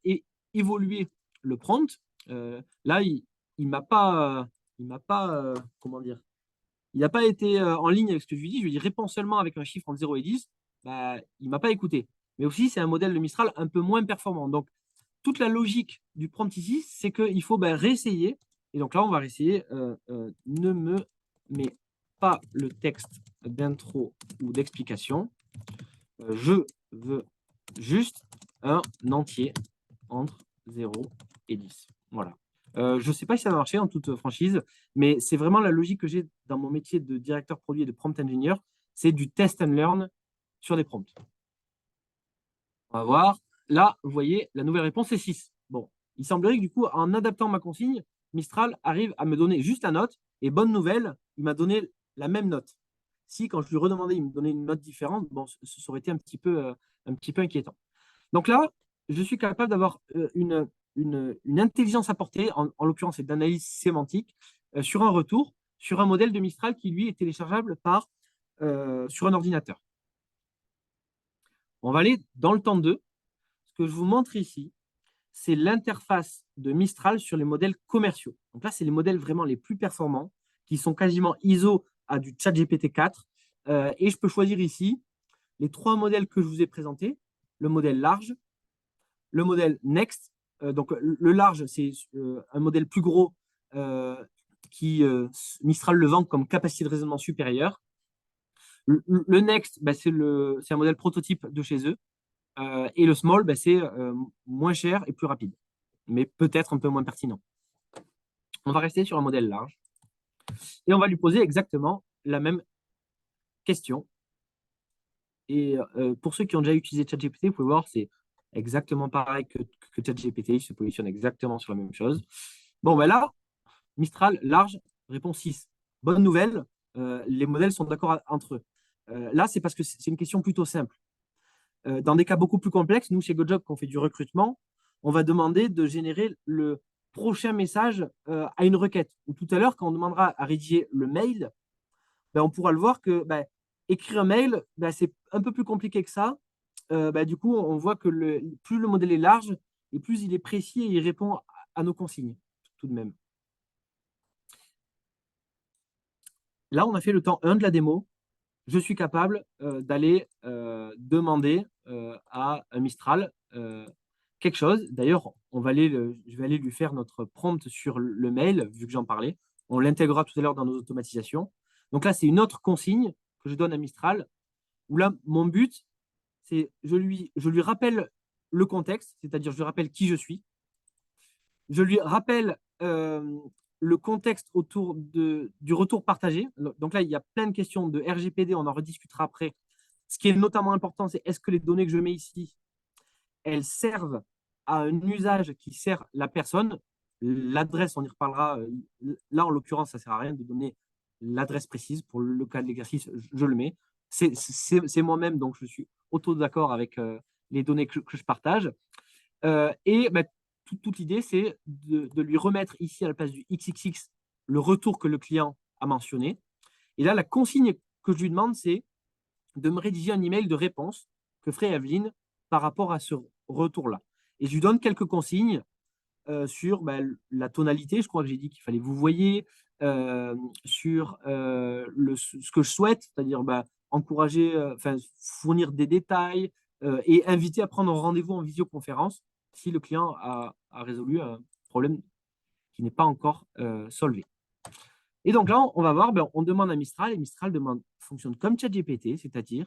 évoluer le prompt. Là, il m'a pas, comment dire, il n'a pas été en ligne avec ce que je lui dis. Je lui dis réponds seulement avec un chiffre entre 0 et 10. Il ne m'a pas écouté. Mais aussi, c'est un modèle de Mistral un peu moins performant. Donc, toute la logique du prompt ici, c'est qu'il faut réessayer. Et donc là, on va réessayer. Ne me mets pas le texte d'intro ou d'explication. Je veux juste un entier entre 0 et 10. Voilà. Je ne sais pas si ça va marcher en toute franchise, mais c'est vraiment la logique que j'ai dans mon métier de directeur produit et de prompt engineer. C'est du test and learn sur des prompts. On va voir. Là, vous voyez, la nouvelle réponse est 6. Bon, il semblerait que du coup, en adaptant ma consigne, Mistral arrive à me donner juste la note. Et bonne nouvelle, il m'a donné la même note. Si, quand je lui redemandais, il me donnait une note différente, bon, ça aurait été un petit peu inquiétant. Donc là, je suis capable d'avoir une intelligence apportée, en l'occurrence, c'est d'analyse sémantique, sur un retour, sur un modèle de Mistral qui, lui, est téléchargeable sur un ordinateur. On va aller dans le temps 2. Ce que je vous montre ici, c'est l'interface de Mistral sur les modèles commerciaux. Donc là, c'est les modèles vraiment les plus performants, qui sont quasiment ISO à du ChatGPT 4. Et je peux choisir ici les 3 modèles que je vous ai présentés. Le modèle large, le modèle Next. Donc le large, c'est un modèle plus gros qui Mistral le vend comme capacité de raisonnement supérieure. Le Next, bah, c'est un modèle prototype de chez eux. Et le small, bah, c'est moins cher et plus rapide, mais peut-être un peu moins pertinent. On va rester sur un modèle large et on va lui poser exactement la même question. Et pour ceux qui ont déjà utilisé ChatGPT, vous pouvez voir, c'est exactement pareil que ChatGPT, il se positionne exactement sur la même chose. Bon, ben là, Mistral large, réponse 6. Bonne nouvelle, les modèles sont d'accord entre eux. Là, c'est parce que c'est une question plutôt simple. Dans des cas beaucoup plus complexes, nous, chez GoJob, quand on fait du recrutement, on va demander de générer le prochain message à une requête. Ou tout à l'heure, quand on demandera à rédiger le mail, ben, on pourra le voir que ben, écrire un mail, ben, c'est un peu plus compliqué que ça. Ben, du coup, on voit que plus le modèle est large et plus il est précis et il répond à nos consignes, tout de même. Là, on a fait le temps 1 de la démo. Je suis capable d'aller demander à un Mistral quelque chose. D'ailleurs, je vais aller lui faire notre prompt sur le mail, vu que j'en parlais. On l'intégrera tout à l'heure dans nos automatisations. Donc là, c'est une autre consigne que je donne à Mistral, où là, mon but, c'est je lui rappelle le contexte, c'est-à-dire je lui rappelle qui je suis. Je lui rappelle le contexte autour du retour partagé. Donc là, il y a plein de questions de RGPD, on en rediscutera après. Ce qui est notamment important, c'est est-ce que les données que je mets ici, elles servent à un usage qui sert la personne. L'adresse, on y reparlera. Là, en l'occurrence, ça ne sert à rien de donner l'adresse précise. Pour le cas de l'exercice, je le mets. C'est moi-même, donc je suis auto-d'accord avec les données que je partage. Et bah, toute l'idée, c'est de lui remettre ici à la place du XXX le retour que le client a mentionné. Et là, la consigne que je lui demande, c'est de me rédiger un email de réponse que ferait Evelyne par rapport à ce retour-là. Et je lui donne quelques consignes sur bah, la tonalité. Je crois que j'ai dit qu'il fallait vous voyez, sur ce que je souhaite, c'est-à-dire bah, encourager, fournir des détails et inviter à prendre un rendez-vous en visioconférence si le client a résolu un problème qui n'est pas encore solvé. Et donc là, on va voir, ben, on demande à Mistral et Mistral fonctionne comme ChatGPT, c'est-à-dire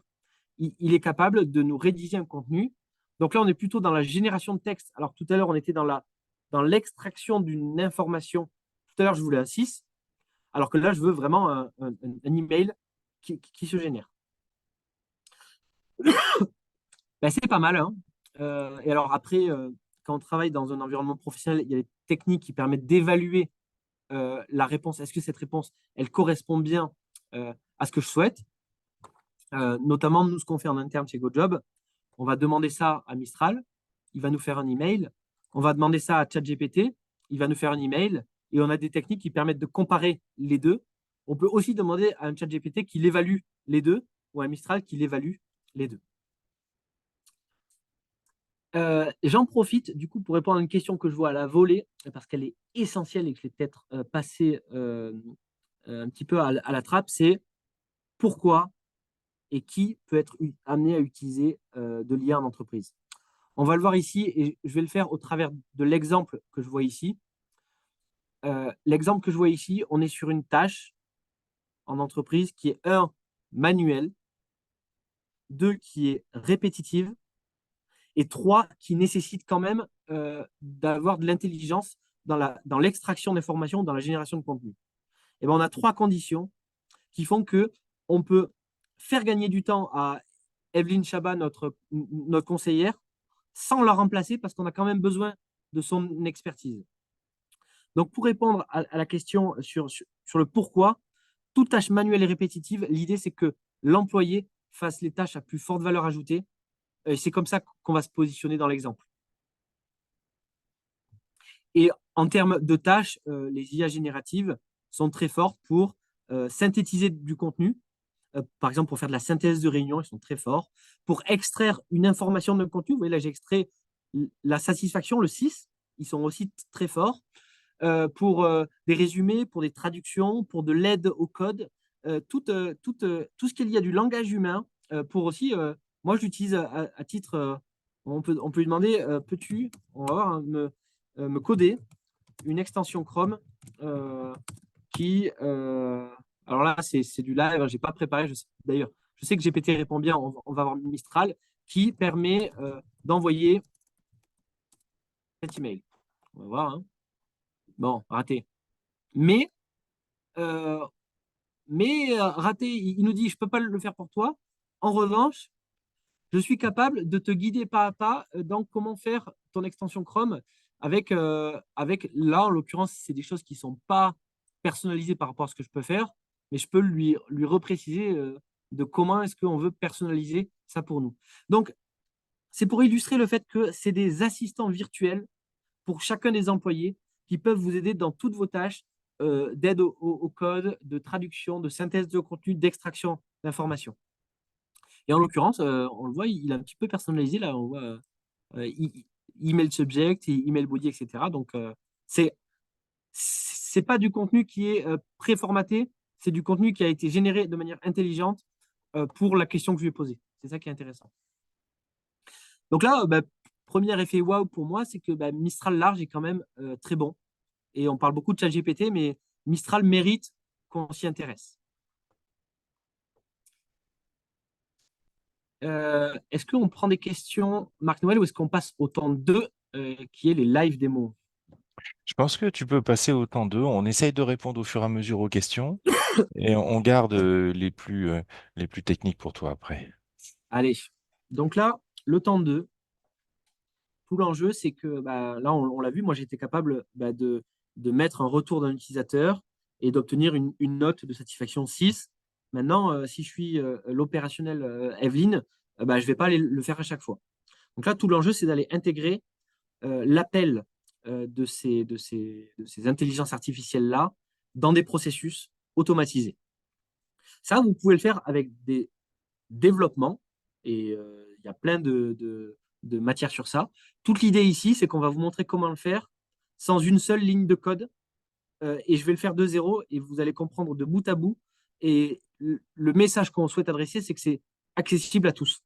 il est capable de nous rédiger un contenu. Donc là, on est plutôt dans la génération de texte. Alors tout à l'heure, on était dans l'extraction d'une information. Tout à l'heure, je voulais un 6, alors que là, je veux vraiment un email qui se génère. Ben, c'est pas mal. Hein. Et alors après, quand on travaille dans un environnement professionnel, il y a des techniques qui permettent d'évaluer la réponse. Est-ce que cette réponse, elle correspond bien à ce que je souhaite? Notamment, nous, ce qu'on fait en interne chez GoJob, on va demander ça à Mistral, il va nous faire un email. On va demander ça à ChatGPT, il va nous faire un email. Et on a des techniques qui permettent de comparer les deux. On peut aussi demander à un ChatGPT qu'il évalue les deux ou à un Mistral qu'il évalue les deux. J'en profite du coup pour répondre à une question que je vois à la volée, parce qu'elle est essentielle et que je vais peut-être passer un petit peu à la trappe, c'est pourquoi et qui peut être amené à utiliser de l'IA en entreprise. On va le voir ici et je vais le faire au travers de l'exemple que je vois ici. L'exemple que je vois ici, on est sur une tâche en entreprise qui est manuelle, 2 qui est répétitive et 3 qui nécessitent quand même d'avoir de l'intelligence dans l'extraction d'informations, dans la génération de contenu. Et ben, on a 3 conditions qui font que on peut faire gagner du temps à Evelyne Chabat, notre conseillère, sans la remplacer parce qu'on a quand même besoin de son expertise. Donc, pour répondre à la question sur le pourquoi, toute tâche manuelle et répétitive, l'idée, c'est que l'employé fasse les tâches à plus forte valeur ajoutée. Et c'est comme ça qu'on va se positionner dans l'exemple. Et en termes de tâches, les IA génératives sont très fortes pour synthétiser du contenu. Par exemple, pour faire de la synthèse de réunion, ils sont très forts. Pour extraire une information d'un contenu, vous voyez là, j'ai extrait la satisfaction, le 6, ils sont aussi très forts. Pour des résumés, pour des traductions, pour de l'aide au code, tout ce qu'il y a du langage humain, pour aussi, moi je l'utilise à titre, on peut lui demander, peux-tu, on va voir, hein, me coder une extension Chrome qui, alors là c'est du live, j'ai pas préparé, d'ailleurs, je sais que GPT répond bien, on va avoir Mistral, qui permet d'envoyer cet email. On va voir, hein. Bon, raté. Mais Euh, raté, il nous dit, je ne peux pas le faire pour toi. En revanche, je suis capable de te guider pas à pas dans comment faire ton extension Chrome avec là, en l'occurrence, c'est des choses qui ne sont pas personnalisées par rapport à ce que je peux faire, mais je peux lui repréciser de comment est-ce qu'on veut personnaliser ça pour nous. Donc, c'est pour illustrer le fait que c'est des assistants virtuels pour chacun des employés qui peuvent vous aider dans toutes vos tâches d'aide au code, de traduction, de synthèse de contenu, d'extraction d'informations. Et en l'occurrence, on le voit, il est un petit peu personnalisé. Là, on voit email subject, email body, etc. Donc, c'est pas du contenu qui est préformaté, c'est du contenu qui a été généré de manière intelligente pour la question que je lui ai posée. C'est ça qui est intéressant. Donc là, premier effet wow pour moi, c'est que Mistral large est quand même très bon. Et on parle beaucoup de ChatGPT, mais Mistral mérite qu'on s'y intéresse. Est-ce qu'on prend des questions, Marc-Noël, ou est-ce qu'on passe au temps 2, qui est les live démos? Je pense que tu peux passer au temps 2. On essaye de répondre au fur et à mesure aux questions et on garde les plus techniques pour toi après. Allez, donc là, le temps 2, tout l'enjeu, c'est que là, on l'a vu, moi j'étais capable de mettre un retour d'un utilisateur et d'obtenir une note de satisfaction 6. Maintenant, si je suis l'opérationnel Evelyne, je ne vais pas aller le faire à chaque fois. Donc là, tout l'enjeu, c'est d'aller intégrer l'appel de ces intelligences artificielles-là dans des processus automatisés. Ça, vous pouvez le faire avec des développements, et il y a plein de matières sur ça. Toute l'idée ici, c'est qu'on va vous montrer comment le faire sans une seule ligne de code, et je vais le faire de zéro, et vous allez comprendre de bout à bout. Et le message qu'on souhaite adresser, c'est que c'est accessible à tous.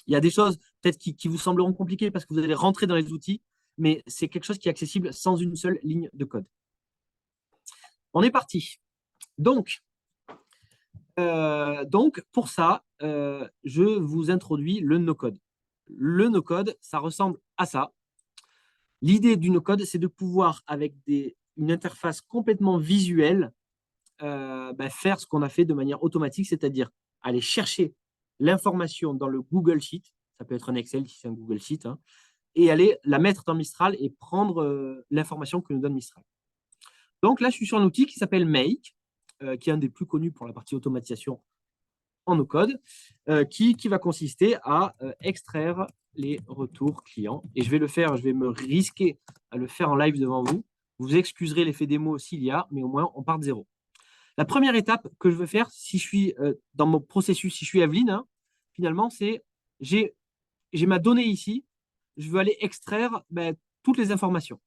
Il y a des choses peut-être qui vous sembleront compliquées parce que vous allez rentrer dans les outils, mais c'est quelque chose qui est accessible sans une seule ligne de code. On est parti. Donc pour ça, je vous introduis le no-code. Le no-code, ça ressemble à ça. L'idée du no-code, c'est de pouvoir, avec une interface complètement visuelle, faire ce qu'on a fait de manière automatique, c'est-à-dire aller chercher l'information dans le Google Sheet, ça peut être un Excel si c'est un Google Sheet, hein, et aller la mettre dans Mistral et prendre l'information que nous donne Mistral. Donc là, je suis sur un outil qui s'appelle Make, qui est un des plus connus pour la partie automatisation en no-code, qui va consister à extraire les retours clients. Et je vais me risquer à le faire en live devant vous. Vous excuserez l'effet démo s'il y a, mais au moins on part de zéro. La première étape que je veux faire, si je suis dans mon processus, si je suis Evelyne, hein, finalement, c'est j'ai ma donnée ici, je veux aller extraire toutes les informations.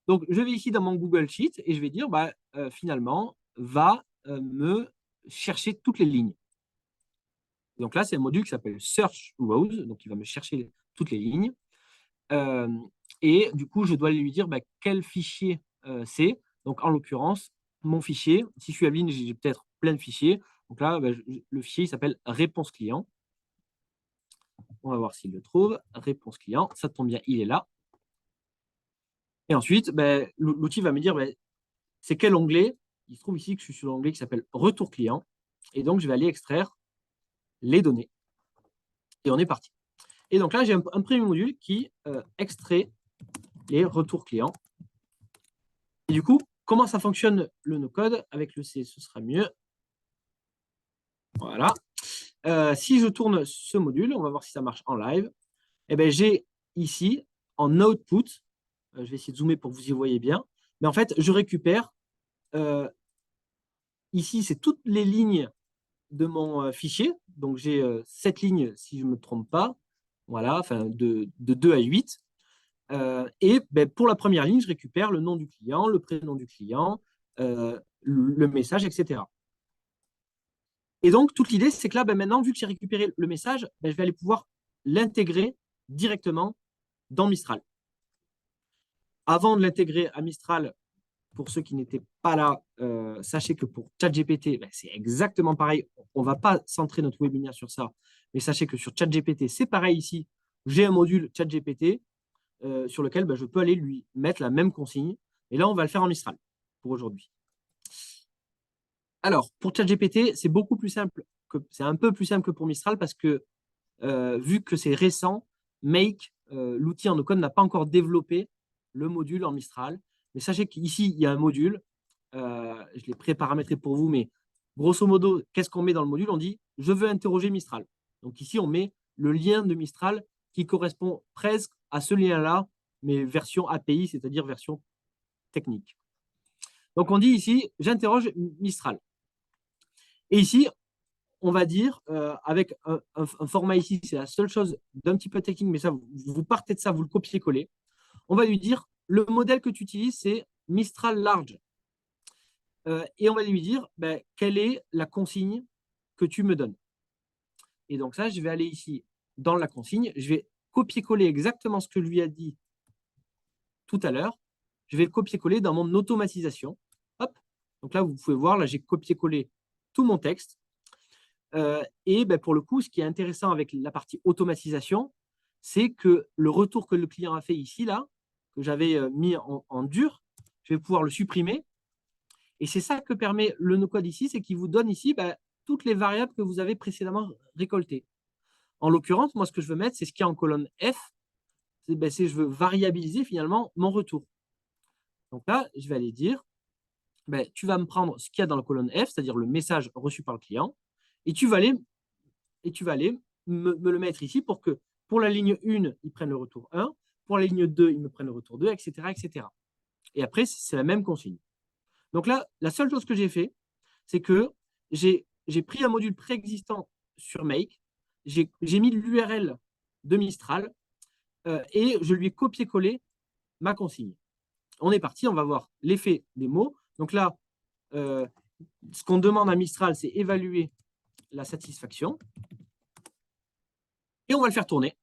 Donc, je vais ici dans mon Google Sheet et je vais dire, finalement, va me chercher toutes les lignes. Donc là, c'est un module qui s'appelle Search Rows, donc il va me chercher toutes les lignes. Et du coup, je dois lui dire quel fichier c'est. Donc, en l'occurrence, mon fichier, si je suis Evelyne, j'ai peut-être plein de fichiers. Donc là, le fichier s'appelle réponse client. On va voir s'il le trouve. Réponse client, ça tombe bien, il est là. Et ensuite, ben, l'outil va me dire ben, c'est quel onglet. Il se trouve ici que je suis sur l'onglet qui s'appelle Retour client. Et donc, je vais aller extraire les données. Et on est parti. Et donc là, j'ai un premier module qui extrait les retours clients. Et du coup, comment ça fonctionne le no-code? Avec le C, ce sera mieux. Voilà. Si je tourne ce module, on va voir si ça marche en live. Eh ben, j'ai ici, en output, je vais essayer de zoomer pour que vous y voyez bien, mais en fait, je récupère, ici, c'est toutes les lignes de mon fichier. Donc, j'ai 7 lignes, si je ne me trompe pas. Voilà, enfin, de 2 à 8. Et ben, pour la première ligne, je récupère le nom du client, le prénom du client, le message, etc. Et donc, toute l'idée, c'est que là, ben, maintenant, vu que j'ai récupéré le message, ben, je vais aller pouvoir l'intégrer directement dans Mistral. Avant de l'intégrer à Mistral, pour ceux qui n'étaient pas là, sachez que pour ChatGPT, ben, c'est exactement pareil. On ne va pas centrer notre webinaire sur ça, mais sachez que sur ChatGPT, c'est pareil ici. J'ai un module ChatGPT sur lequel ben, je peux aller lui mettre la même consigne. Et là, on va le faire en Mistral pour aujourd'hui. Alors, pour ChatGPT, c'est beaucoup plus simple. C'est un peu plus simple que pour Mistral parce que vu que c'est récent, Make, l'outil en no-code, n'a pas encore développé le module en Mistral. Mais sachez qu'ici, il y a un module. Je l'ai pré-paramétré pour vous, mais grosso modo, qu'est-ce qu'on met dans le module? On dit je veux interroger Mistral. Donc ici, on met le lien de Mistral qui correspond presque à ce lien-là, mais version API, c'est-à-dire version technique. Donc on dit ici j'interroge Mistral. Et ici, on va dire, avec un format ici, c'est la seule chose d'un petit peu technique, mais ça, vous partez de ça, vous le copiez-collez. On va lui dire, le modèle que tu utilises, c'est Mistral Large. Et on va lui dire, ben, quelle est la consigne que tu me donnes. Et donc ça, je vais aller ici dans la consigne, je vais copier-coller exactement ce que je lui ai dit tout à l'heure. Je vais le copier-coller dans mon automatisation. Hop. Donc là, vous pouvez voir, là, j'ai copié-collé tout mon texte. Et ben, pour le coup, ce qui est intéressant avec la partie automatisation, c'est que le retour que le client a fait ici, là, que j'avais mis en dur, je vais pouvoir le supprimer. Et c'est ça que permet le no-code ici, c'est qu'il vous donne ici ben, toutes les variables que vous avez précédemment récoltées. En l'occurrence, moi, ce que je veux mettre, c'est ce qu'il y a en colonne F, c'est ben, je veux variabiliser finalement mon retour. Donc là, je vais aller dire, ben, tu vas me prendre ce qu'il y a dans la colonne F, c'est-à-dire le message reçu par le client, et tu vas aller me le mettre ici pour que pour la ligne 1, ils prennent le retour 1, pour la ligne 2, ils me prennent le retour 2, etc. etc. Et après, c'est la même consigne. Donc là, la seule chose que j'ai fait, c'est que j'ai pris un module préexistant sur Make, j'ai mis l'URL de Mistral et je lui ai copié-collé ma consigne. On est parti, on va voir l'effet des mots. Donc là, ce qu'on demande à Mistral, c'est évaluer la satisfaction. Et on va le faire tourner.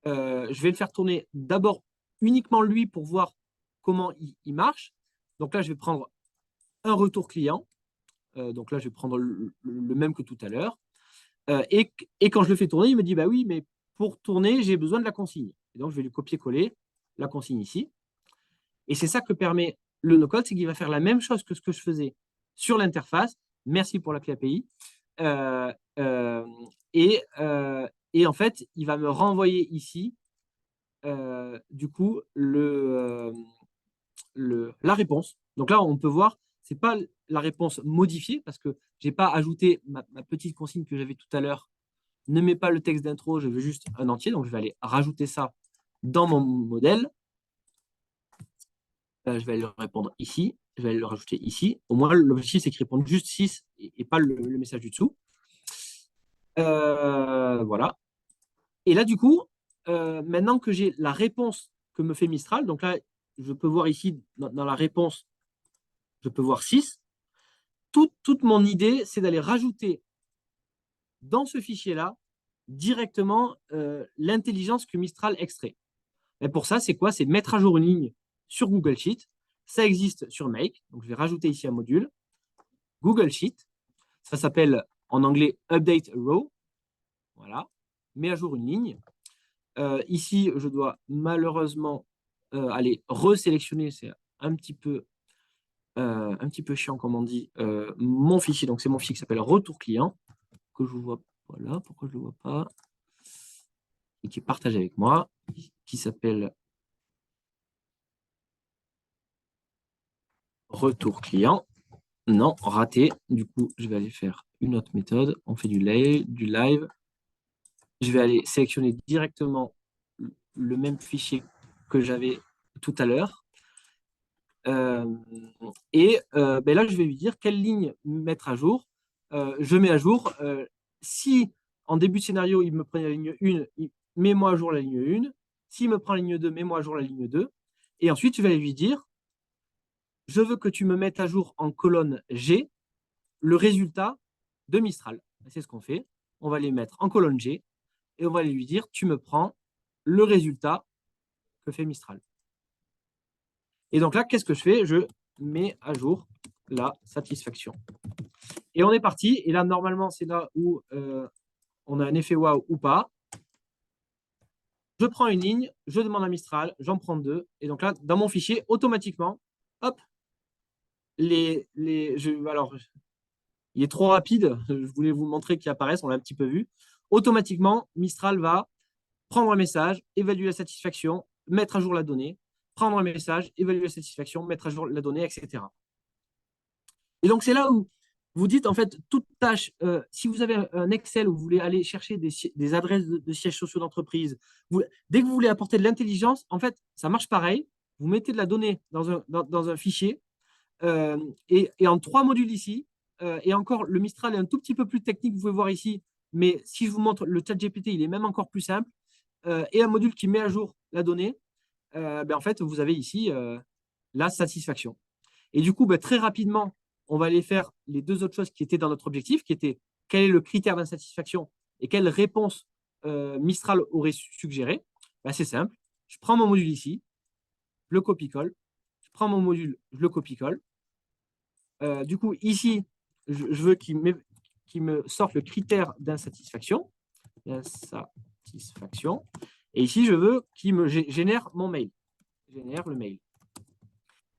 Je vais le faire tourner d'abord uniquement lui pour voir comment il marche. Donc là, je vais prendre un retour client. Donc là, je vais prendre le même que tout à l'heure. Et quand je le fais tourner, il me dit, bah oui, mais pour tourner, j'ai besoin de la consigne. Et donc, je vais lui copier-coller la consigne ici. Et c'est ça que permet le no-code, c'est qu'il va faire la même chose que ce que je faisais sur l'interface. Merci pour la clé API. Euh, euh, et en fait, il va me renvoyer ici, du coup, la réponse. Donc là, on peut voir, c'est pas la réponse modifiée parce que j'ai pas ajouté ma petite consigne que j'avais tout à l'heure. Ne mets pas le texte d'intro, je veux juste un entier. Donc, je vais aller rajouter ça dans mon modèle. Je vais aller le répondre ici. Je vais aller le rajouter ici. Au moins, l'objectif, c'est qu'il réponde juste 6 et pas le message du dessous. Voilà. Et là, du coup, maintenant que j'ai la réponse que me fait Mistral, donc là, je peux voir ici, dans la réponse, je peux voir 6. Toute mon idée, c'est d'aller rajouter dans ce fichier-là directement l'intelligence que Mistral extrait. Et pour ça, c'est quoi? C'est mettre à jour une ligne sur Google Sheet. Ça existe sur Make. Donc, je vais rajouter ici un module. Google Sheet. Ça s'appelle en anglais Update Row. Voilà. met à jour une ligne. Ici, je dois malheureusement aller resélectionner, c'est un petit peu chiant, comme on dit, mon fichier. Donc, c'est mon fichier qui s'appelle retour client, que je vous vois. Voilà, pourquoi je ne le vois pas. Et qui est partagé avec moi, qui s'appelle retour client. Non, raté. Du coup, je vais aller faire une autre méthode. On fait du live. Je vais aller sélectionner directement le même fichier que j'avais tout à l'heure. Ben là, je vais lui dire quelle ligne mettre à jour. Je mets à jour. Si en début de scénario, il me prenait la ligne 1, mets-moi à jour la ligne 1. S'il me prend la ligne 2, mets-moi à jour la ligne 2. Et ensuite, je vais lui dire, je veux que tu me mettes à jour en colonne G le résultat de Mistral. C'est ce qu'on fait. On va les mettre en colonne G et on va lui dire, tu me prends le résultat que fait Mistral. Et donc là, qu'est-ce que je fais? Je mets à jour la satisfaction. Et on est parti. Et là, normalement, c'est là où on a un effet wow ou pas. Je prends une ligne, je demande à Mistral, j'en prends deux. Et donc là, dans mon fichier, automatiquement, hop, alors, il est trop rapide. Je voulais vous montrer qu'il apparaisse, on l'a un petit peu vu. Automatiquement, Mistral va prendre un message, évaluer la satisfaction, mettre à jour la donnée, prendre un message, évaluer la satisfaction, mettre à jour la donnée, etc. Et donc, c'est là où vous dites, en fait, toute tâche, si vous avez un Excel où vous voulez aller chercher des adresses de sièges sociaux d'entreprise, dès que vous voulez apporter de l'intelligence, en fait, ça marche pareil. Vous mettez de la donnée dans un fichier et en 3 modules ici. Et encore, le Mistral est un tout petit peu plus technique, vous pouvez voir ici. Mais si je vous montre le chat GPT, il est même encore plus simple. Et un module qui met à jour la donnée, ben en fait, vous avez ici la satisfaction. Et du coup, ben, très rapidement, on va aller faire les deux autres choses qui étaient dans notre objectif, qui étaient quel est le critère d'insatisfaction et quelle réponse Mistral aurait suggéré. Ben, c'est simple. Je prends mon module ici, je le copie-colle. Je prends mon module, je le copie-colle. Du coup, ici, je veux qu'il me sorte le critère d'insatisfaction. Insatisfaction. Et ici, je veux qu'il me génère mon mail. Génère le mail.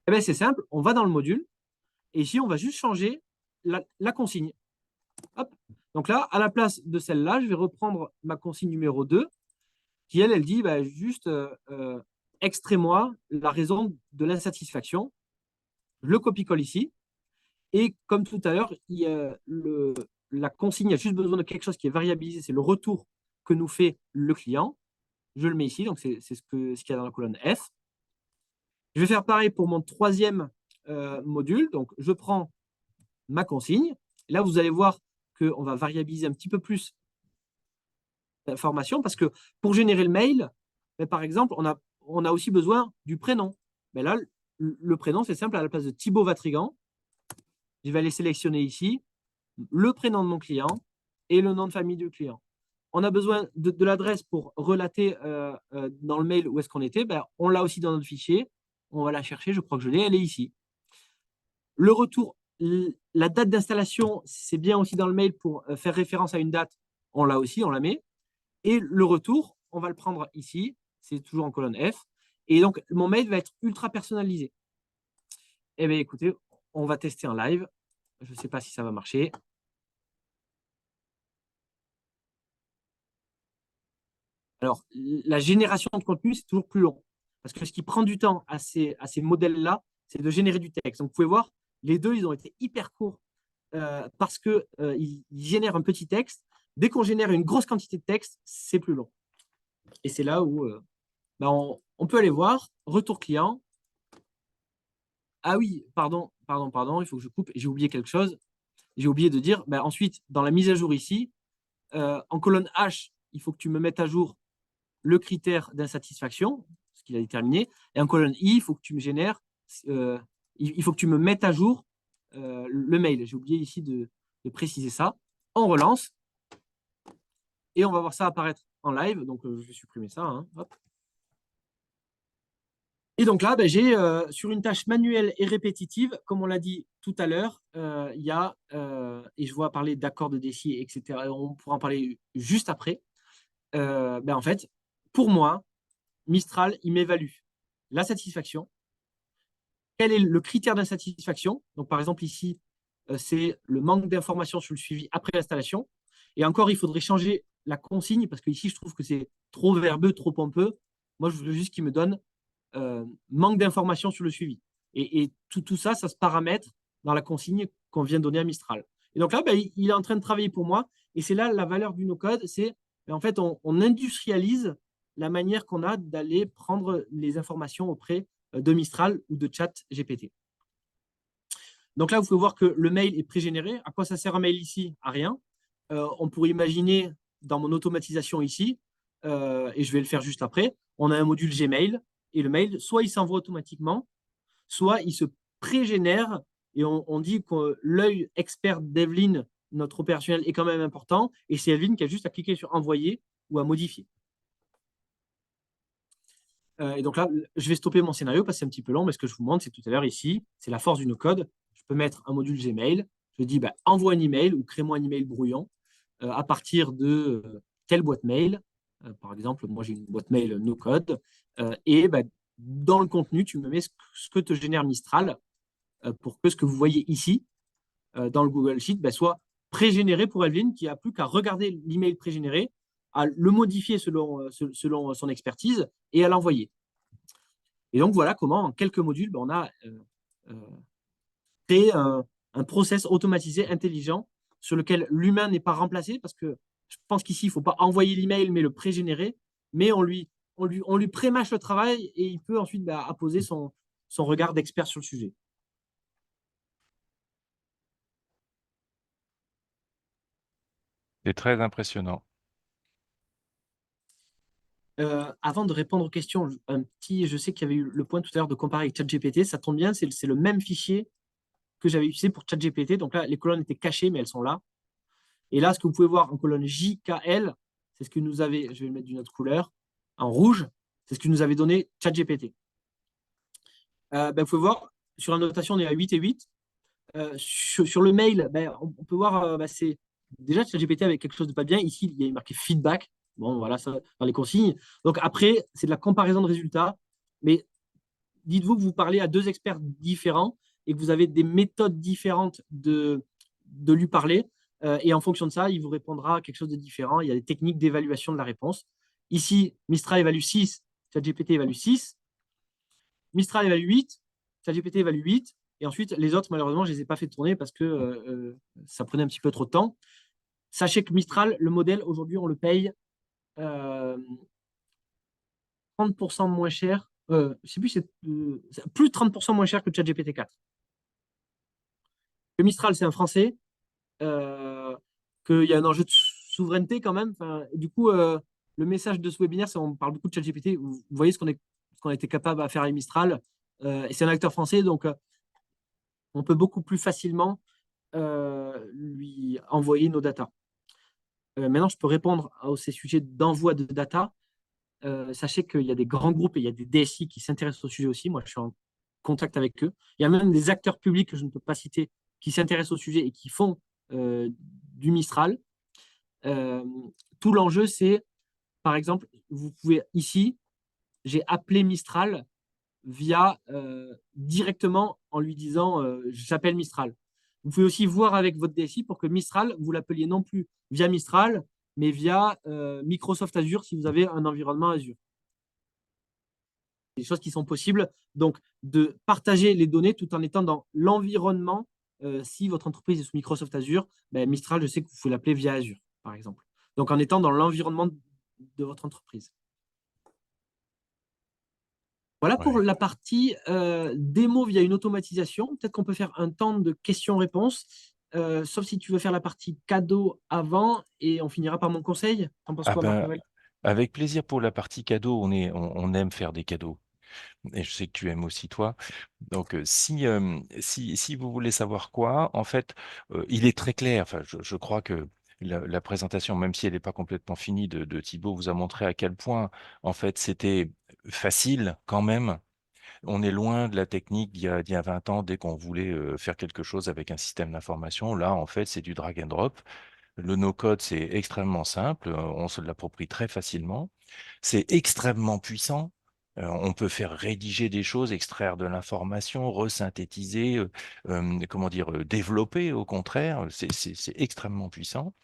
Eh bien, c'est simple, on va dans le module et ici, on va juste changer la consigne. Hop. Donc là, à la place de celle-là, je vais reprendre ma consigne numéro 2 qui, elle dit bah, juste extrais-moi la raison de l'insatisfaction. Je le copie-colle ici. Et comme tout à l'heure, la consigne a juste besoin de quelque chose qui est variabilisé, c'est le retour que nous fait le client. Je le mets ici, donc c'est ce qu'il y a dans la colonne F. Je vais faire pareil pour mon troisième module. Donc, je prends ma consigne. Là, vous allez voir qu'on va variabiliser un petit peu plus l'information parce que pour générer le mail, par exemple, on a aussi besoin du prénom. Mais là, le prénom, c'est simple, à la place de Thibaut Vatrigan, je vais aller sélectionner ici le prénom de mon client et le nom de famille du client. On a besoin de l'adresse pour relater dans le mail où est-ce qu'on était. Ben, on l'a aussi dans notre fichier. On va la chercher. Je crois que je l'ai. Elle est ici. Le retour, la date d'installation, c'est bien aussi dans le mail pour faire référence à une date. On l'a aussi, on la met. Et le retour, on va le prendre ici. C'est toujours en colonne F. Et donc, mon mail va être ultra personnalisé. Eh bien, écoutez, on va tester en live. Je ne sais pas si ça va marcher. Alors, la génération de contenu, c'est toujours plus long. Parce que ce qui prend du temps à ces modèles-là, c'est de générer du texte. Donc, vous pouvez voir, les deux, ils ont été hyper courts parce qu'ils génèrent un petit texte. Dès qu'on génère une grosse quantité de texte, c'est plus long. Et c'est là où on peut aller voir, retour client. Ah oui, pardon, il faut que je coupe. J'ai oublié quelque chose. J'ai oublié de dire, ensuite, dans la mise à jour ici, en colonne H, il faut que tu me mettes à jour le critère d'insatisfaction, ce qu'il a déterminé, et en colonne I, il faut que tu me génères, il faut que tu me mettes à jour le mail. J'ai oublié ici de préciser ça. On relance et on va voir ça apparaître en live. Donc, je vais supprimer ça. Hein. Hop. Et donc là, j'ai sur une tâche manuelle et répétitive, comme on l'a dit tout à l'heure, il y a, et je vois parler d'accords de décis, etc. On pourra en parler juste après. En fait, pour moi, Mistral, il m'évalue la satisfaction. Quel est le critère d'insatisfaction? Donc, par exemple, ici, c'est le manque d'informations sur le suivi après l'installation. Et encore, il faudrait changer la consigne parce que ici, je trouve que c'est trop verbeux, trop pompeux. Moi, je veux juste qu'il me donne manque d'informations sur le suivi. Et tout ça, ça se paramètre dans la consigne qu'on vient de donner à Mistral. Et donc là, il est en train de travailler pour moi. Et c'est là la valeur du no-code, c'est en fait, on industrialise la manière qu'on a d'aller prendre les informations auprès de Mistral ou de Chat GPT. Donc là, vous pouvez voir que le mail est pré-généré. À quoi ça sert un mail ici? À rien. On pourrait imaginer dans mon automatisation ici, et je vais le faire juste après, on a un module Gmail et le mail, soit il s'envoie automatiquement, soit il se pré-génère et on dit que l'œil expert d'Evelyne, notre opérationnel, est quand même important et c'est Evelyne qui a juste à cliquer sur envoyer ou à modifier. Et donc là, je vais stopper mon scénario parce que c'est un petit peu long, mais ce que je vous montre, c'est tout à l'heure ici, c'est la force du no-code. Je peux mettre un module Gmail. Je dis, envoie un email ou crée-moi un email brouillon à partir de telle boîte mail. Par exemple, moi, j'ai une boîte mail no-code. Et dans le contenu, tu me mets ce que te génère Mistral pour que ce que vous voyez ici, dans le Google Sheet, soit pré-généré pour Evelyne, qui n'a plus qu'à regarder l'email pré-généré, à le modifier selon son expertise et à l'envoyer. Et donc, voilà comment, en quelques modules, on a créé un process automatisé, intelligent, sur lequel l'humain n'est pas remplacé, parce que je pense qu'ici, il ne faut pas envoyer l'email, mais le pré-générer, mais on lui pré-mâche le travail et il peut ensuite apposer son regard d'expert sur le sujet. C'est très impressionnant. Avant de répondre aux questions, je sais qu'il y avait eu le point tout à l'heure de comparer avec ChatGPT, ça tombe bien, c'est le même fichier que j'avais utilisé pour ChatGPT. Donc là, les colonnes étaient cachées, mais elles sont là. Et là, ce que vous pouvez voir en colonne JKL, c'est ce que nous avait, je vais le mettre d'une autre couleur, en rouge, c'est ce que nous avait donné ChatGPT. Vous pouvez voir, sur la notation, on est à 8 et 8. Sur le mail, on peut voir, c'est déjà ChatGPT avec quelque chose de pas bien. Ici, il y a marqué feedback. Bon, voilà, ça, dans les consignes. Donc après, c'est de la comparaison de résultats. Mais dites-vous que vous parlez à deux experts différents et que vous avez des méthodes différentes de lui parler. Et en fonction de ça, il vous répondra quelque chose de différent. Il y a des techniques d'évaluation de la réponse. Ici, Mistral évalue 6, ChatGPT évalue 6. Mistral évalue 8, ChatGPT évalue 8. Et ensuite, les autres, malheureusement, je ne les ai pas fait tourner parce que ça prenait un petit peu trop de temps. Sachez que Mistral, le modèle, aujourd'hui, on le paye 30% moins cher. Je ne sais plus, c'est plus de 30% moins cher que ChatGPT 4. Que Mistral, c'est un français, qu'il y a un enjeu de souveraineté quand même. Enfin, du coup, le message de ce webinaire, c'est on parle beaucoup de ChatGPT. Vous voyez ce qu'on a été capable à faire avec Mistral. Et c'est un acteur français, donc on peut beaucoup plus facilement lui envoyer nos datas. Maintenant, je peux répondre à ces sujets d'envoi de data. Sachez qu'il y a des grands groupes et il y a des DSI qui s'intéressent au sujet aussi. Moi, je suis en contact avec eux. Il y a même des acteurs publics que je ne peux pas citer qui s'intéressent au sujet et qui font du Mistral. Tout l'enjeu, c'est, par exemple, vous pouvez ici, j'ai appelé Mistral via directement en lui disant j'appelle Mistral. Vous pouvez aussi voir avec votre DSI pour que Mistral, vous l'appeliez non plus via Mistral, mais via Microsoft Azure si vous avez un environnement Azure. Des choses qui sont possibles, donc de partager les données tout en étant dans l'environnement. Si votre entreprise est sous Microsoft Azure, Mistral, je sais que vous pouvez l'appeler via Azure, par exemple. Donc en étant dans l'environnement de votre entreprise. Voilà pour Ouais. la partie démo via une automatisation. Peut-être qu'on peut faire un temps de questions-réponses, sauf si tu veux faire la partie cadeau avant et on finira par mon conseil. T'en penses Ah quoi, ben, Marc-Noël? avec plaisir pour la partie cadeau, on aime faire des cadeaux. Et je sais que tu aimes aussi toi. Donc, si vous voulez savoir quoi, en fait, il est très clair. Enfin, je crois que la présentation, même si elle n'est pas complètement finie de Thibaut, vous a montré à quel point, en fait, c'était facile quand même. On est loin de la technique d'il y a 20 ans, dès qu'on voulait faire quelque chose avec un système d'information. Là, en fait, c'est du drag and drop. Le no-code, c'est extrêmement simple, on se l'approprie très facilement. C'est extrêmement puissant. On peut faire rédiger des choses, extraire de l'information, resynthétiser, comment dire, développer au contraire. C'est extrêmement puissant.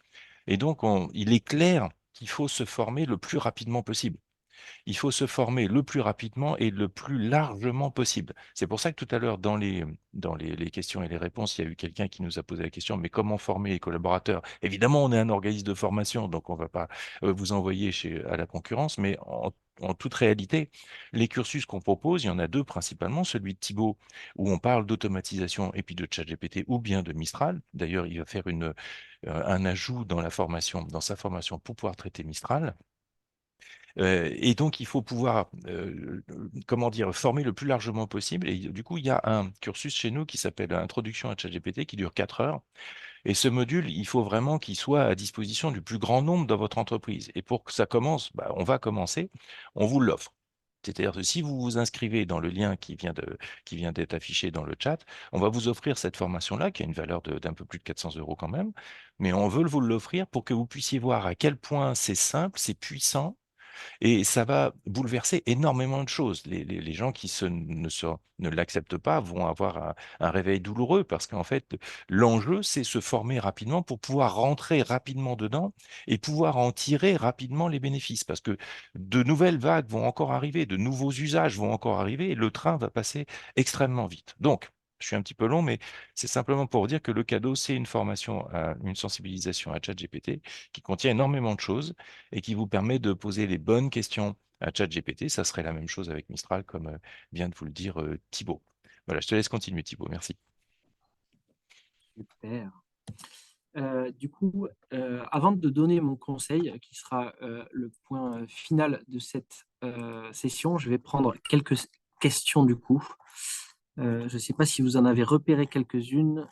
Et donc, il est clair qu'il faut se former le plus rapidement possible. Il faut se former le plus rapidement et le plus largement possible. C'est pour ça que tout à l'heure, les questions et les réponses, il y a eu quelqu'un qui nous a posé la question, mais comment former les collaborateurs? Évidemment, on est un organisme de formation, donc on ne va pas vous envoyer à la concurrence, mais en toute réalité, les cursus qu'on propose, il y en a deux principalement, celui de Thibaut, où on parle d'automatisation et puis de ChatGPT ou bien de Mistral. D'ailleurs, il va faire un ajout dans la formation, dans sa formation pour pouvoir traiter Mistral. Et donc, il faut pouvoir, comment dire, former le plus largement possible. Et du coup, il y a un cursus chez nous qui s'appelle Introduction à ChatGPT qui dure 4 heures. Et ce module, il faut vraiment qu'il soit à disposition du plus grand nombre dans votre entreprise. Et pour que ça commence, bah, on va commencer, on vous l'offre. C'est-à-dire que si vous vous inscrivez dans le lien qui vient d'être affiché dans le chat, on va vous offrir cette formation-là, qui a une valeur d'un peu plus de 400 euros quand même, mais on veut vous l'offrir pour que vous puissiez voir à quel point c'est simple, c'est puissant, et ça va bouleverser énormément de choses. Les gens qui ne l'acceptent pas vont avoir un réveil douloureux parce qu'en fait, l'enjeu, c'est se former rapidement pour pouvoir rentrer rapidement dedans et pouvoir en tirer rapidement les bénéfices. Parce que de nouvelles vagues vont encore arriver, de nouveaux usages vont encore arriver et le train va passer extrêmement vite. Donc, je suis un petit peu long, mais c'est simplement pour vous dire que le cadeau, c'est une formation, une sensibilisation à ChatGPT qui contient énormément de choses et qui vous permet de poser les bonnes questions à ChatGPT. Ça serait la même chose avec Mistral, comme vient de vous le dire Thibaut. Voilà, je te laisse continuer, Thibaut. Merci. Super. Du coup, avant de donner mon conseil, qui sera le point final de cette session, je vais prendre quelques questions du coup. Je ne sais pas si vous en avez repéré quelques-unes.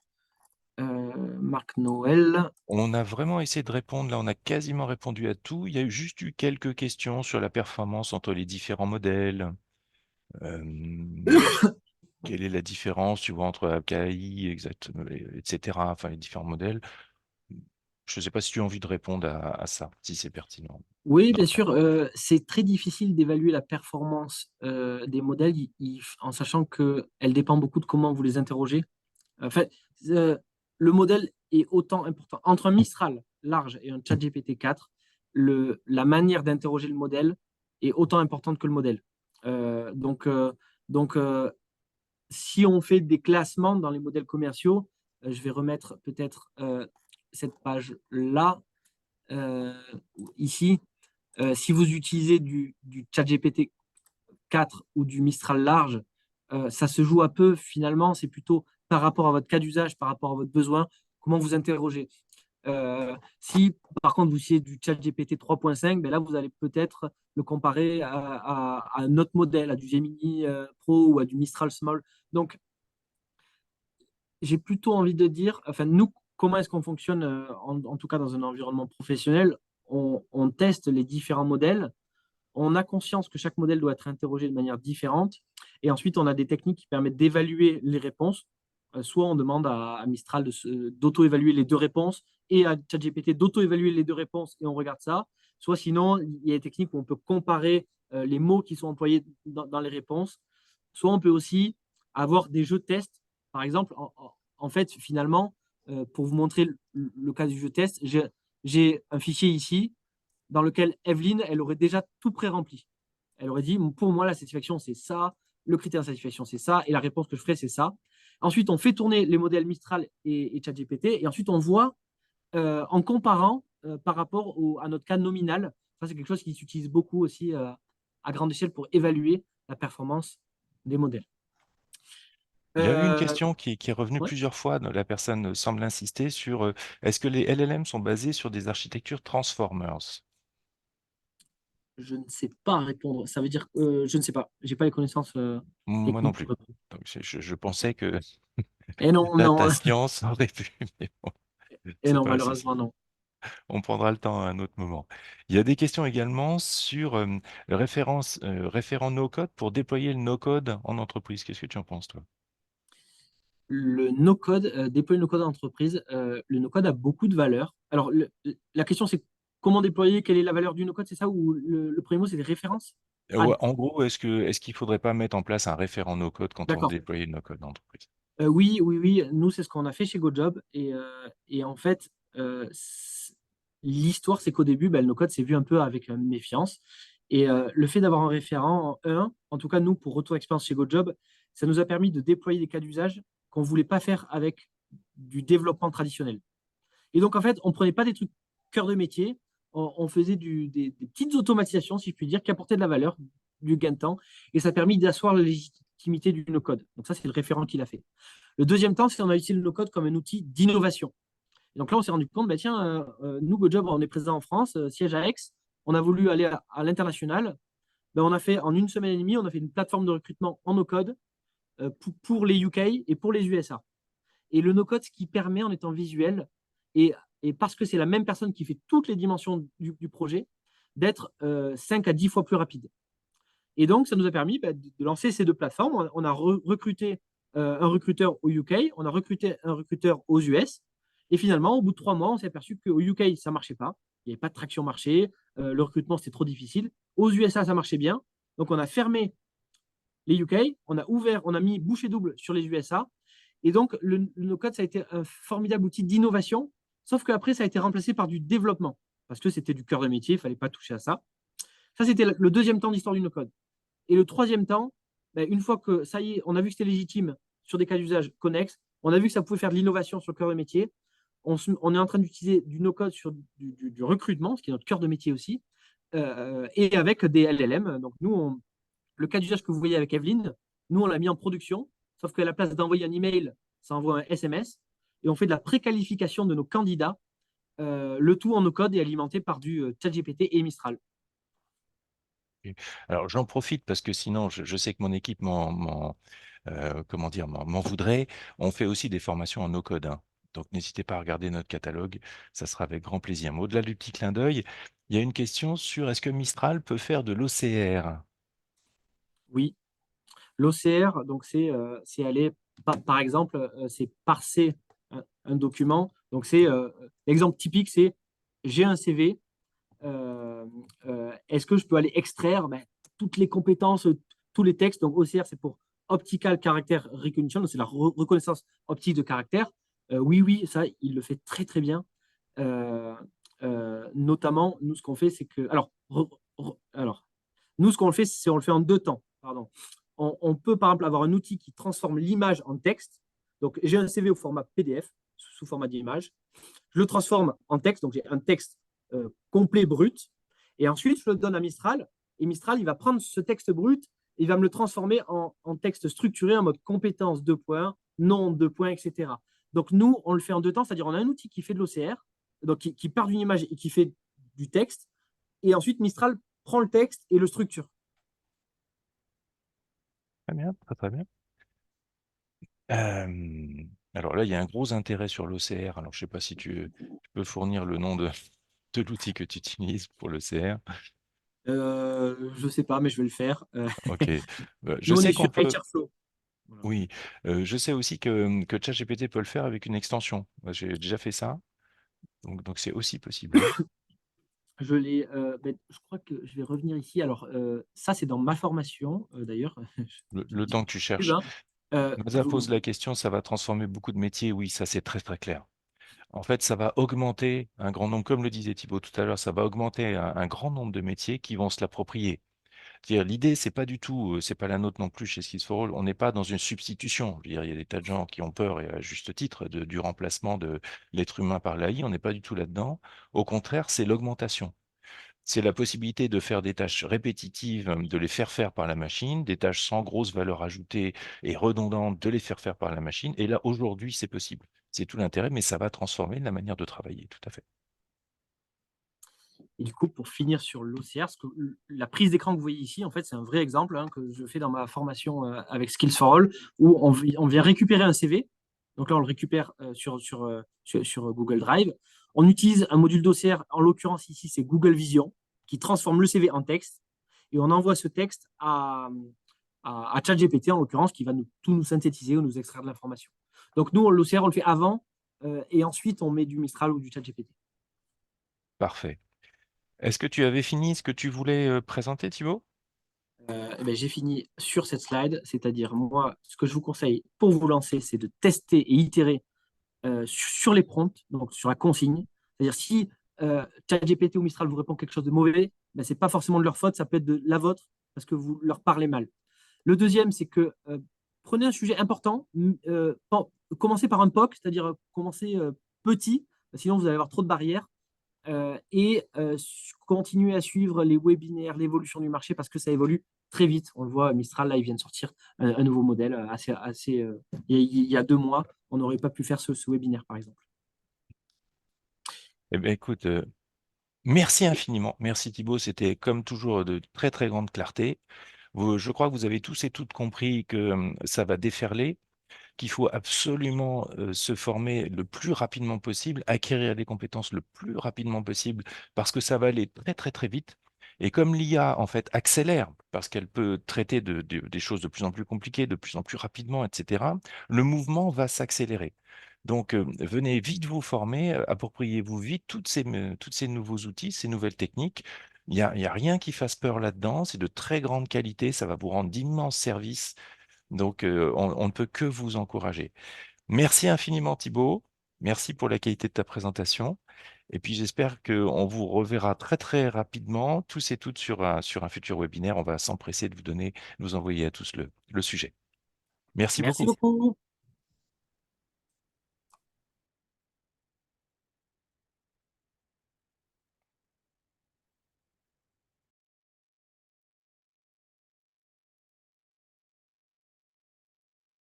Marc Noël. On a vraiment essayé de répondre, là, on a quasiment répondu à tout. Il y a juste eu quelques questions sur la performance entre les différents modèles. Euh, Quelle est la différence, tu vois, entre AKI, etc., enfin, les différents modèles. Je ne sais pas si tu as envie de répondre à ça, si c'est pertinent. Oui, Non. bien sûr, c'est très difficile d'évaluer la performance des modèles en sachant qu'elle dépend beaucoup de comment vous les interrogez. En fait, euh, le modèle est autant important. Entre un Mistral large et un ChatGPT 4, la manière d'interroger le modèle est autant importante que le modèle. Euh, donc, euh, donc, si on fait des classements dans les modèles commerciaux, je vais remettre peut-être cette page-là, euh, ici. Si vous utilisez du ChatGPT 4 ou du Mistral large, ça se joue à peu finalement. C'est plutôt par rapport à votre cas d'usage, par rapport à votre besoin, comment vous interrogez. Si par contre vous utilisez du ChatGPT 3.5, ben là vous allez peut-être le comparer à un autre modèle, à du Gemini Pro ou à du Mistral Small. Donc j'ai plutôt envie de dire, enfin nous, comment est-ce qu'on fonctionne en tout cas dans un environnement professionnel? On teste les différents modèles, on a conscience que chaque modèle doit être interrogé de manière différente. Et ensuite, on a des techniques qui permettent d'évaluer les réponses. Soit on demande à Mistral d'auto-évaluer les deux réponses et à ChatGPT d'auto-évaluer les deux réponses et on regarde ça. Soit sinon, il y a des techniques où on peut comparer les mots qui sont employés dans les réponses. Soit on peut aussi avoir des jeux de test. Par exemple, en fait, finalement, pour vous montrer le cas du jeu de test, j'ai un fichier ici dans lequel Evelyne, elle aurait déjà tout pré-rempli. Elle aurait dit, pour moi, la satisfaction, c'est ça, le critère de satisfaction, c'est ça, et la réponse que je ferai, c'est ça. Ensuite, on fait tourner les modèles Mistral et ChatGPT, et ensuite, on voit, en comparant par rapport à notre cas nominal, ça, c'est quelque chose qui s'utilise beaucoup aussi à grande échelle pour évaluer la performance des modèles. Il y a eu une Euh, question qui est revenue ouais, plusieurs fois. La personne semble insister sur est-ce que les LLM sont basés sur des architectures Transformers? je ne sais pas répondre. Ça veut dire, je ne sais pas. J'ai pas les connaissances Moi non techniques plus. pour répondre. Donc, je pensais que Et non, non, Data Science aurait pu, mais bon, et c'est non, pas un souci. malheureusement, non. On prendra le temps à un autre moment. Il y a des questions également sur le référent no-code pour déployer le no-code en entreprise. Qu'est-ce que tu en penses, toi? le no-code, déployer le no-code en entreprise, le no-code a beaucoup de valeur. Alors, la question, c'est comment déployer, quelle est la valeur du no-code, c'est ça? Ou le premier mot, c'est des références? Ah, Ouais, en gros, est-ce qu'il faudrait pas mettre en place un référent no-code quand on veut d'accord. déployer le no-code d'entreprise? Oui, oui, oui. Nous, c'est ce qu'on a fait chez GoJob. Et en fait, l'histoire, c'est qu'au début, ben, le no-code s'est vu un peu avec méfiance. Le fait d'avoir un référent en tout cas, nous, pour retour d'expérience chez GoJob, ça nous a permis de déployer des cas d'usage qu'on ne voulait pas faire avec du développement traditionnel. Et donc, en fait, on ne prenait pas des trucs cœur de métier, on faisait des petites automatisations, si je puis dire, qui apportaient de la valeur, du gain de temps, et ça a permis d'asseoir la légitimité du no-code. Donc ça, c'est le référent qui l'a fait. Le deuxième temps, c'est qu'on a utilisé le no-code comme un outil d'innovation. Et donc là, on s'est rendu compte, bah, tiens, nous, GoJob, on est présent en France, siège à Aix, on a voulu aller à l'international. Ben, on a fait, en une semaine et demie, on a fait une plateforme de recrutement en no-code pour les UK et pour les USA. Et le no-code, ce qui permet, en étant visuel, et, et parce que c'est la même personne qui fait toutes les dimensions du projet, d'être 5 à 10 fois plus rapide. Et donc, ça nous a permis de lancer ces deux plateformes. On a recruté un recruteur au UK, on a recruté un recruteur aux US. Et finalement, au bout de 3 mois, on s'est aperçu qu'au UK, ça ne marchait pas. Il n'y avait pas de traction marché. Le recrutement, c'était trop difficile. Aux USA, ça marchait bien. Donc, on a fermé les UK, on a ouvert, on a mis bouchée double sur les USA. Et donc, le no-code, ça a été un formidable outil d'innovation, sauf qu'après, ça a été remplacé par du développement, parce que c'était du cœur de métier, il ne fallait pas toucher à ça. Ça, c'était le deuxième temps d'histoire du no-code. Et le troisième temps, ben, une fois que ça y est, on a vu que c'était légitime sur des cas d'usage connexes, on a vu que ça pouvait faire de l'innovation sur le cœur de métier, on est en train d'utiliser du no-code sur du recrutement, ce qui est notre cœur de métier aussi, et avec des LLM. Donc, nous, le cas d'usage que vous voyez avec Evelyne, nous, on l'a mis en production, sauf qu'à la place d'envoyer un email, ça envoie un SMS, et on fait de la préqualification de nos candidats, le tout en no-code et alimenté par du ChatGPT et Mistral. Ok. Alors, j'en profite parce que sinon, je sais que mon équipe comment dire, m'en voudrait. On fait aussi des formations en no-code, hein. Donc, n'hésitez pas à regarder notre catalogue, ça sera avec grand plaisir. Mais au-delà du petit clin d'œil, il y a une question sur est-ce que Mistral peut faire de l'OCR? Oui, l'OCR, donc c'est aller, par exemple, c'est parser un document. Donc c'est l'exemple typique, c'est j'ai un CV, est-ce que je peux aller extraire toutes les compétences, tous les textes. Donc OCR, c'est pour Optical Character Recognition, c'est la reconnaissance optique de caractère. Oui, oui, ça, il le fait très très bien. Euh, Notamment, nous, ce qu'on fait, c'est que. Alors, nous, ce qu'on fait, c'est on le fait en deux temps. Pardon. On peut, par exemple, avoir un outil qui transforme l'image en texte. Donc, j'ai un CV au format PDF, sous format d'image. Je le transforme en texte. Donc, j'ai un texte complet, brut. Et ensuite, je le donne à Mistral. Et Mistral, il va prendre ce texte brut et il va me le transformer en texte structuré en mode compétence, deux points, nom, deux points, etc. Donc, nous, on le fait en deux temps. C'est-à-dire, on a un outil qui fait de l'OCR, donc qui part d'une image et qui fait du texte. Et ensuite, Mistral prend le texte et le structure. Très bien, très très bien. Euh, alors là, il y a un gros intérêt sur l'OCR. Alors, je ne sais pas si tu peux fournir le nom de l'outil que tu utilises pour l'OCR. Je ne sais pas, mais je vais le faire. Ok. Je Nous, on est sais sur qu'on peut. Airflow. Voilà. Oui, je sais aussi que ChatGPT peut le faire avec une extension. Moi, j'ai déjà fait ça, donc c'est aussi possible, hein. Je crois que je vais revenir ici. Alors, ça, c'est dans ma formation, d'ailleurs. Le temps que tu Pub, cherches. hein. Maza pose la question, ça va transformer beaucoup de métiers. Oui, ça c'est très très clair. En fait, ça va augmenter un grand nombre, comme le disait Thibaut tout à l'heure, ça va augmenter un grand nombre de métiers qui vont se l'approprier. C'est-à-dire, l'idée, c'est pas du tout, c'est pas la nôtre non plus chez Skills for All. On n'est pas dans une substitution. Je veux dire, il y a des tas de gens qui ont peur, et à juste titre, du remplacement de l'être humain par l'AI. On n'est pas du tout là-dedans. Au contraire, c'est l'augmentation. C'est la possibilité de faire des tâches répétitives, de les faire faire par la machine, des tâches sans grosse valeur ajoutée et redondantes, de les faire faire par la machine. Et là, aujourd'hui, c'est possible. C'est tout l'intérêt, mais ça va transformer la manière de travailler, tout à fait. Et du coup, pour finir sur l'OCR, la prise d'écran que vous voyez ici, en fait, c'est un vrai exemple que je fais dans ma formation avec Skills for All, où on vient récupérer un CV. Donc là, on le récupère sur Google Drive. On utilise un module d'OCR, en l'occurrence ici, c'est Google Vision, qui transforme le CV en texte. Et on envoie ce texte à ChatGPT, en l'occurrence, qui va tout nous synthétiser ou nous extraire de l'information. Donc nous, l'OCR, on le fait avant et ensuite on met du Mistral ou du ChatGPT. Parfait. Est-ce que tu avais fini ce que tu voulais présenter, Thibaut? Eh ben, j'ai fini sur cette slide, c'est-à-dire moi, ce que je vous conseille pour vous lancer, c'est de tester et itérer sur les prompts, donc sur la consigne. C'est-à-dire si ChatGPT ou Mistral vous répond quelque chose de mauvais, ben, ce n'est pas forcément de leur faute, ça peut être de la vôtre parce que vous leur parlez mal. Le deuxième, c'est que prenez un sujet important, commencez par un POC, c'est-à-dire commencez petit, sinon vous allez avoir trop de barrières, et continuez à suivre les webinaires, l'évolution du marché parce que ça évolue très vite. On le voit, Mistral, là, ils viennent de sortir un nouveau modèle il y a 2 mois. On n'aurait pas pu faire ce webinaire, par exemple. Eh bien, écoute, merci infiniment. Merci Thibaut, c'était comme toujours de très très grande clarté. Je crois que vous avez tous et toutes compris que ça va déferler, qu'il faut absolument se former le plus rapidement possible, acquérir les compétences le plus rapidement possible, parce que ça va aller très très très vite. Et comme l'IA en fait accélère, parce qu'elle peut traiter des choses de plus en plus compliquées, de plus en plus rapidement, etc., le mouvement va s'accélérer. Donc, venez vite vous former, appropriez-vous vite tous ces nouveaux outils, ces nouvelles techniques. Il y a rien qui fasse peur là-dedans, c'est de très grande qualité, ça va vous rendre d'immenses services. Donc, on ne peut que vous encourager. Merci infiniment, Thibaut. Merci pour la qualité de ta présentation. Et puis, j'espère qu'on vous reverra très, très rapidement, tous et toutes, sur un futur webinaire. On va s'empresser de vous envoyer à tous le sujet. Merci Merci beaucoup. beaucoup.